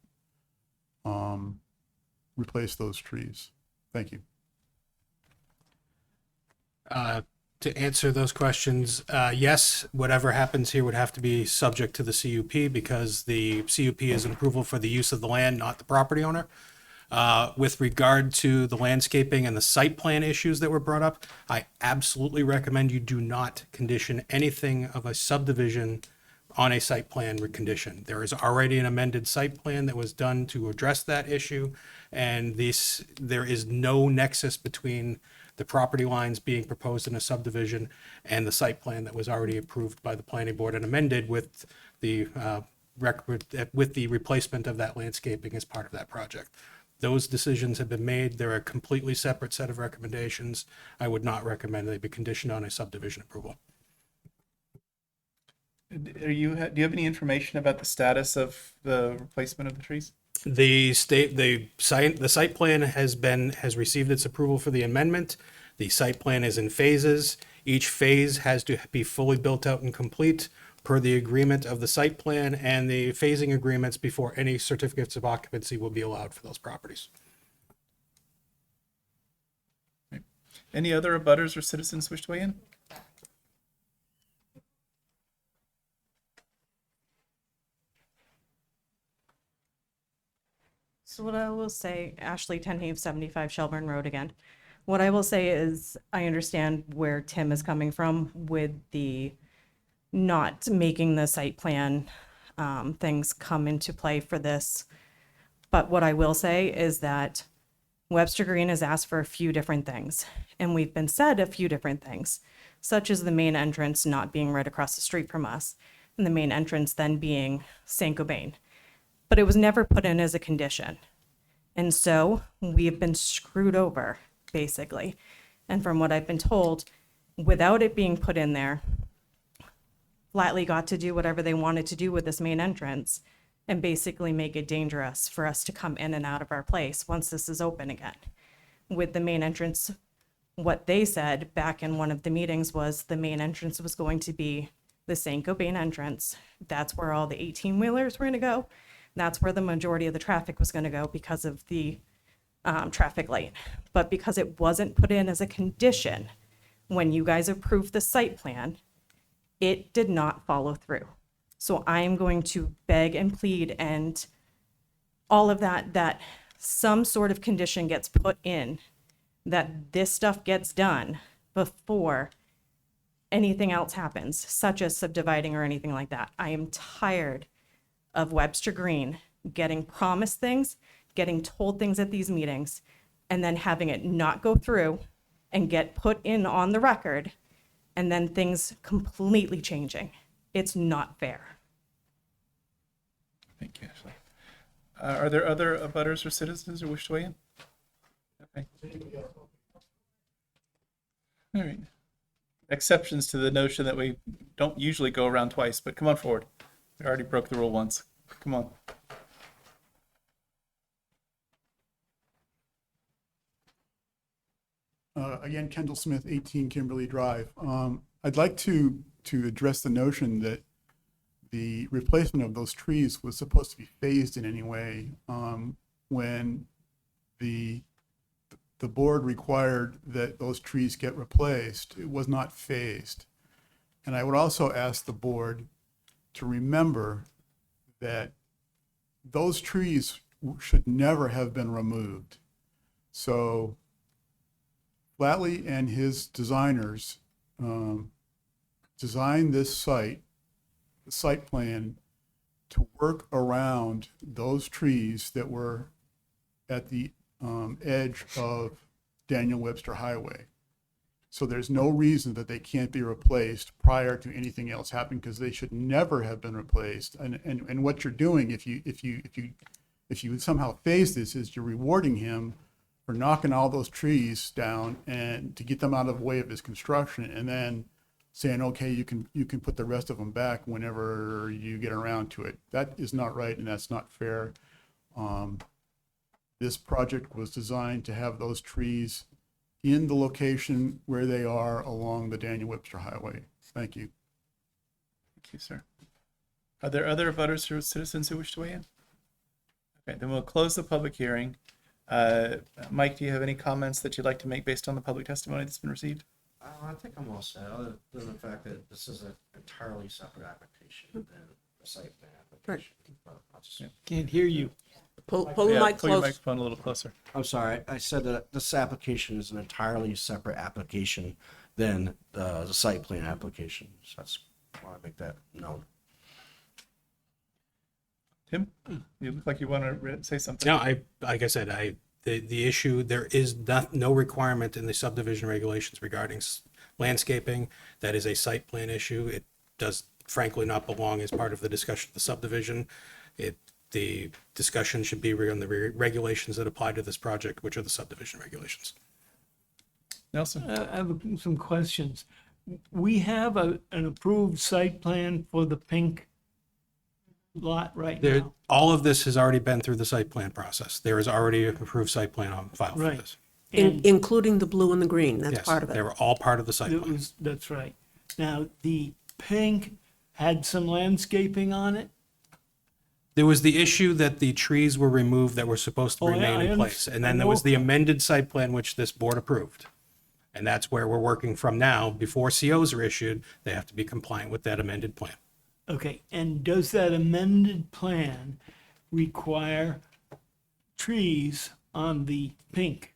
replace those trees. Thank you. To answer those questions, yes, whatever happens here would have to be subject to the CUP because the CUP is an approval for the use of the land, not the property owner. With regard to the landscaping and the site plan issues that were brought up, I absolutely recommend you do not condition anything of a subdivision on a site plan recondition. There is already an amended site plan that was done to address that issue, and there is no nexus between the property lines being proposed in a subdivision and the site plan that was already approved by the planning board and amended with the replacement of that landscaping as part of that project. Those decisions have been made. They're a completely separate set of recommendations. I would not recommend they be conditioned on a subdivision approval. Do you have any information about the status of the replacement of the trees? The site plan has received its approval for the amendment. The site plan is in phases. Each phase has to be fully built out and complete per the agreement of the site plan and the phasing agreements before any certificates of occupancy will be allowed for those properties. Any other abutters or citizens wish to weigh in? So what I will say, Ashley Tenhave, 75 Shelburne Road again. What I will say is I understand where Tim is coming from with the not making the site plan things come into play for this. But what I will say is that Webster Green has asked for a few different things, and we've been said a few different things, such as the main entrance not being right across the street from us, and the main entrance then being St. Gobain. But it was never put in as a condition. And so we have been screwed over, basically. And from what I've been told, without it being put in there, Flatley got to do whatever they wanted to do with this main entrance and basically make it dangerous for us to come in and out of our place once this is open again. With the main entrance, what they said back in one of the meetings was the main entrance was going to be the St. Gobain entrance. That's where all the 18-wheelers were going to go. That's where the majority of the traffic was going to go because of the traffic light. But because it wasn't put in as a condition when you guys approved the site plan, it did not follow through. So I am going to beg and plead and all of that some sort of condition gets put in, that this stuff gets done before anything else happens, such as subdividing or anything like that. I am tired of Webster Green getting promised things, getting told things at these meetings, and then having it not go through and get put in on the record, and then things completely changing. It's not fair. Thank you, Ashley. Are there other abutters or citizens who wish to weigh in? Okay. All right. Exceptions to the notion that we don't usually go around twice, but come on forward. We already broke the rule once. Come on. Again, Kendall Smith, 18 Kimberly Drive. I'd like to address the notion that the replacement of those trees was supposed to be phased in any way when the board required that those trees get replaced. It was not phased. And I would also ask the board to remember that those trees should never have been removed. So Flatley and his designers designed this site plan to work around those trees that were at the edge of Daniel Webster Highway. So there's no reason that they can't be replaced prior to anything else happening, because they should never have been replaced. And what you're doing, if you somehow phase this, is you're rewarding him for knocking all those trees down and to get them out of the way of his construction, and then saying, okay, you can put the rest of them back whenever you get around to it. That is not right, and that's not fair. This project was designed to have those trees in the location where they are along the Daniel Webster Highway. Thank you. Thank you, sir. Are there other abutters or citizens who wish to weigh in? Okay, then we'll close the public hearing. Mike, do you have any comments that you'd like to make based on the public testimony that's been received? I think I'm all set, other than the fact that this is an entirely separate application than the site plan application. I'll just- Can't hear you. Pull the Yeah, mic pull your close. microphone a little closer. I'm sorry, I said that this application is an entirely separate application than the site plan application. So that's why I make that known. Tim, you look like you want to say something. No, like I said, the issue, there is no requirement in the subdivision regulations regarding landscaping. That is a site plan issue. It does frankly not belong as part of the discussion of the subdivision. The discussion should be on the regulations that apply to this project, which are the subdivision regulations. Nelson? I have some questions. We have an approved site plan for the pink lot right There, now. all of this has already been through the site plan process. There is already an approved site plan on file for Right. this. And Including the blue and the green, that's Yes, part of they it. were all part of the site it plan. was, that's right. Now, the pink had some landscaping on it. There was the issue that the trees were removed that were supposed to Oh, yeah, remain I in place. And then there was the amended site plan, which this board approved. And that's where we're working from now. Before COs are issued, they have to be compliant with that amended plan. Okay, and does that amended plan require trees on the pink?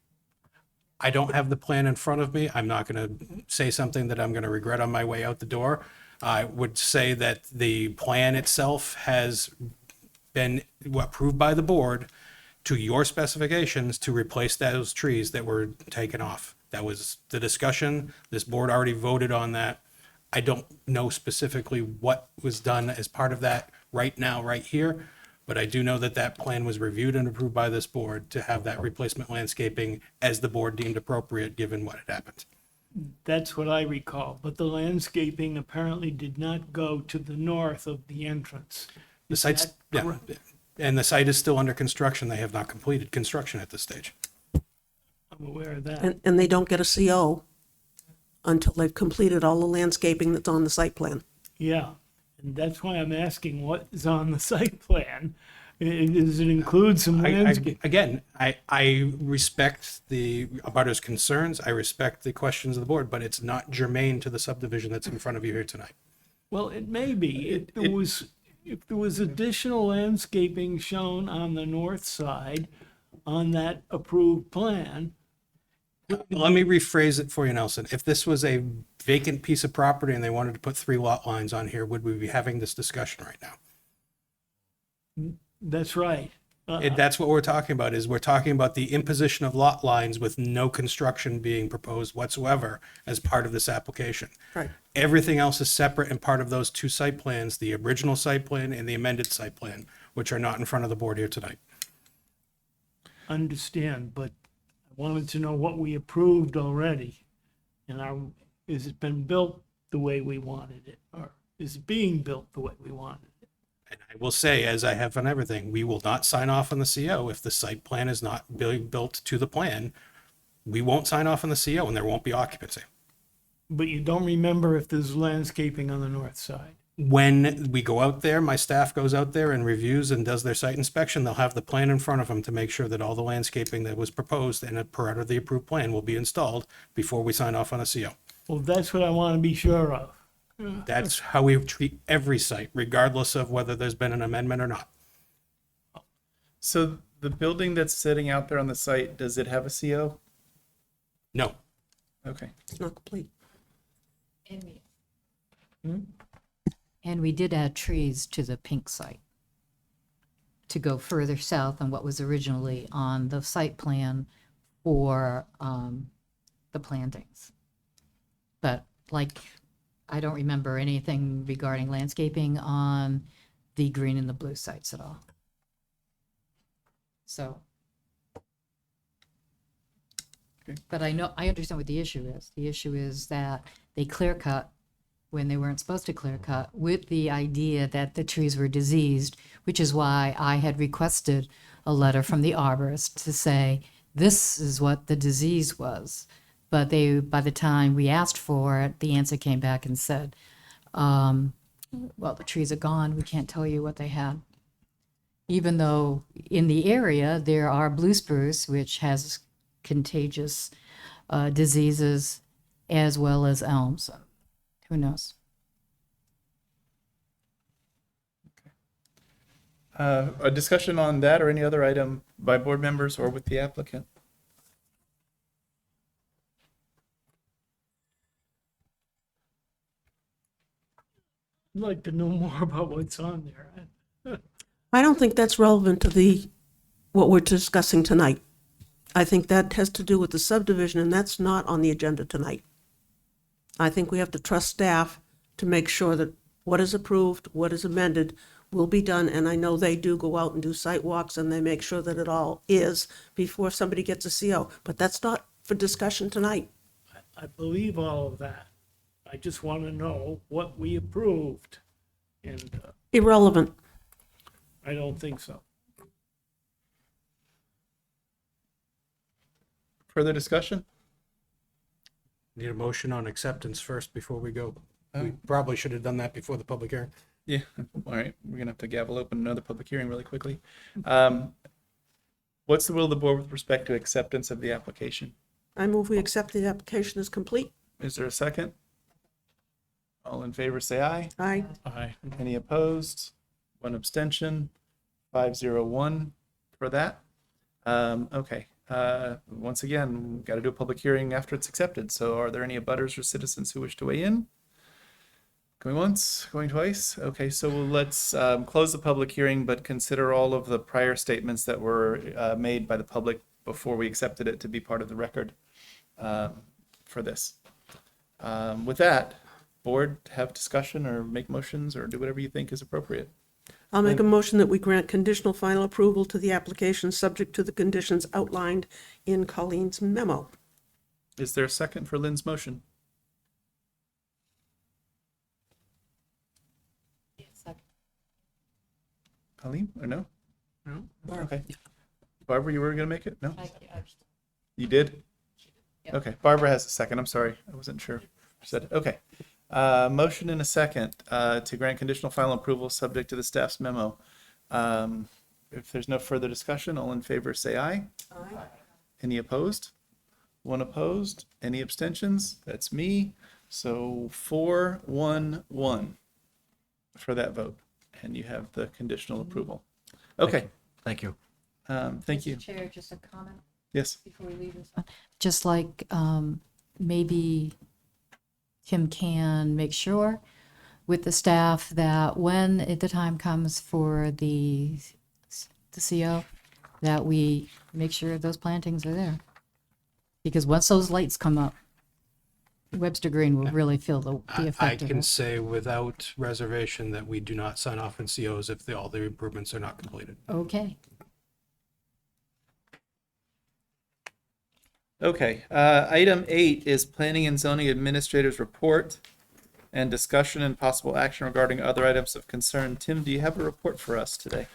I don't have the plan in front of me. I'm not going to say something that I'm going to regret on my way out the door. I would say that the plan itself has been approved by the board to your specifications to replace those trees that were taken off. That was the discussion. This board already voted on that. I don't know specifically what was done as part of that right now, right here, but I do know that that plan was reviewed and approved by this board to have that replacement landscaping as the board deemed appropriate, given what had happened. That's what I recall, but the landscaping apparently did not go to the north of the entrance. The Is site's, that yeah, correct? and the site is still under construction. They have not completed construction at this stage. I'm aware of that. And they don't get a CO until they've completed all the landscaping that's on the site plan. Yeah, and that's why I'm asking what is on the site plan. Does it include some landscape? Again, I respect the abutters' concerns. I respect the questions of the board, but it's not germane to the subdivision that's in front of you here tonight. Well, it may be. If there was additional landscaping shown on the north side on that approved plan, Let me rephrase it for you, Nelson. If this was a vacant piece of property and they wanted to put 3 lot lines on here, would we be having this discussion right now? that's right. That's what we're talking about, is we're talking about the imposition of lot lines with no construction being proposed whatsoever as part of this application. Right. Everything else is separate and part of those 2 site plans, the original site plan and the amended site plan, which are not in front of the board here tonight. Understand, but I wanted to know what we approved already. And is it been built the way we wanted it? Or is it being built the way we wanted it? And I will say, as I have on everything, we will not sign off on the CO if the site plan is not being built to the plan. We won't sign off on the CO and there won't be occupancy. But you don't remember if there's landscaping on the north side? When we go out there, my staff goes out there and reviews and does their site inspection. They'll have the plan in front of them to make sure that all the landscaping that was proposed and as part of the approved plan will be installed before we sign off on a CO. Well, that's what I want to be sure of. That's how we treat every site, regardless of whether there's been an amendment or not. So the building that's sitting out there on the site, does it have a CO? No. Okay. It's not complete. And we did add trees to the pink site to go further south than what was originally on the site plan for the plantings. But like, I don't remember anything regarding landscaping on the green and the blue sites at all. So. Okay. But I understand what the issue is. The issue is that they clear cut when they weren't supposed to clear cut with the idea that the trees were diseased, which is why I had requested a letter from the arborist to say, this is what the disease was. But by the time we asked for it, the answer came back and said, well, the trees are gone. We can't tell you what they had. Even though in the area, there are blue spruce, which has contagious diseases, as well as elms. Who knows? A discussion on that or any other item by board members or with the applicant? I'd like to know more about what's on there. I don't think that's relevant to what we're discussing tonight. I think that has to do with the subdivision, and that's not on the agenda tonight. I think we have to trust staff to make sure that what is approved, what is amended, will be done, and I know they do go out and do site walks, and they make sure that it all is before somebody gets a CO, but that's not for discussion tonight. I believe all of that. I just want to know what we approved, and Irrelevant. I don't think so. Further discussion? Need a motion on acceptance first before we go. We probably should have done that before the public hearing. Yeah, all right, we're gonna have to gavel open another public hearing really quickly. What's the will of the board with respect to acceptance of the application? I move we accept the application as complete. Is there a second? All in favor, say aye. Aye. Aye. Any opposed? One abstention, 501 for that. Okay, once again, got to do a public hearing after it's accepted. So are there any abutters or citizens who wish to weigh in? Going once, going twice? Okay, so let's close the public hearing, but consider all of the prior statements that were made by the public before we accepted it to be part of the record for this. With that, board, have discussion or make motions or do whatever you think is appropriate. I'll make a motion that we grant conditional final approval to the application subject to the conditions outlined in Colleen's memo. Is there a second for Lynn's motion? Colleen, or no? No. Okay. Barbara, you were going to make it? No? You did? Okay, Barbara has a second. I'm sorry. I wasn't sure. Said, okay. Motion and a second to grant conditional final approval subject to the staff's memo. If there's no further discussion, all in favor say aye. Aye. Any opposed? One opposed. Any abstentions? That's me. So 4-1-1 for that vote. And you have the conditional approval. Okay. Thank you. Thank you. Mr. Chair, just a comment Yes. before we leave this one. Just like maybe Tim can make sure with the staff that when the time comes for the CO, that we make sure those plantings are there. Because once those lights come up, Webster Green will really feel the I effect of can it. say without reservation that we do not sign off on COs if all the improvements are not completed. Okay. Okay, item 8 is Planning and Zoning Administrator's Report and discussion and possible action regarding other items of concern. Tim, do you have a report for us today?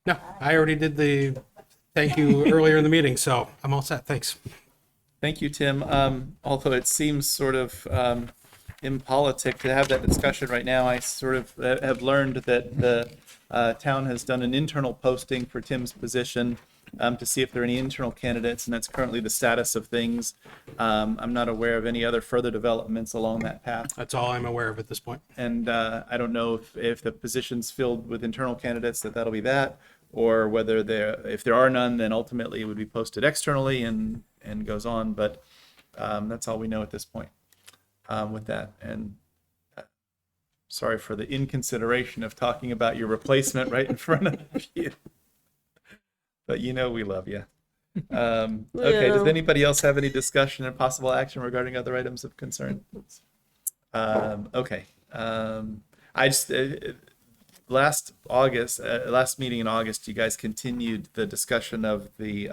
No, I already did the thank you earlier in the meeting, so I'm all set. Thanks. Thank you, Tim. Although it seems sort of impolitic to have that discussion right now, I sort of have learned that the town has done an internal posting for Tim's position to see if there are any internal candidates, and that's currently the status of things. I'm not aware of any other further developments along that path. That's all I'm aware of at this point. And I don't know if the position's filled with internal candidates, that'll be that, or whether if there are none, then ultimately it would be posted externally and goes on. But that's all we know at this point with that. And sorry for the inconsideration of talking about your replacement right in front of you. But you know we love you. Okay, does anybody else have any discussion and possible action regarding other items of concern? Okay. I just last meeting in August, you guys continued the discussion of the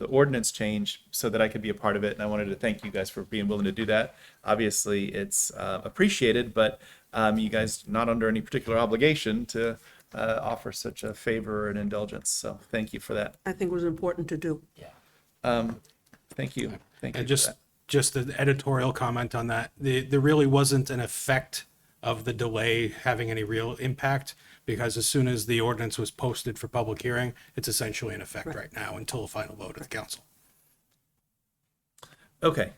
ordinance change so that I could be a part of it, and I wanted to thank you guys for being willing to do that. Obviously, it's appreciated, but you guys not under any particular obligation to offer such a favor and indulgence. So thank you for that. I think it was important to do. Thank you. Thank you. And for that. just an editorial comment on that. There really wasn't an effect of the delay having any real impact, because as soon as the ordinance was posted for public hearing, it's essentially in effect right now until a final vote of the council. Okay.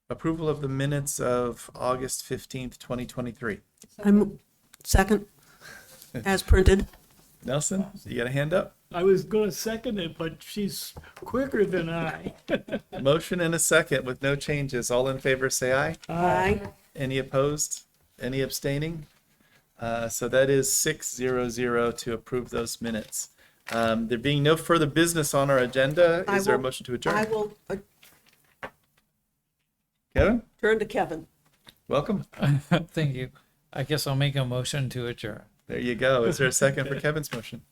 Approval of the minutes of August 15th, 2023. I'm second, as printed. Nelson, you got a hand up? I was going to second it, but she's quicker than I. Motion and a second with no changes. All in favor, say aye. Aye. Any opposed? Any abstaining? So that is 6-0-0 to approve those minutes. There being no further business on our agenda, is there a motion to I adjourn? will Kevin, turn to Kevin. welcome. Thank you. I guess I'll make a motion to adjourn. There you go. Is there a second for Kevin's motion?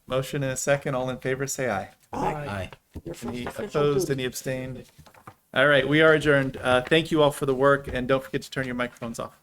Motion and a second. All in favor, say aye. Aye. Your first Any official opposed? duty. Any abstained? All right, we are adjourned. Thank you all for the work, and don't forget to turn your microphones off.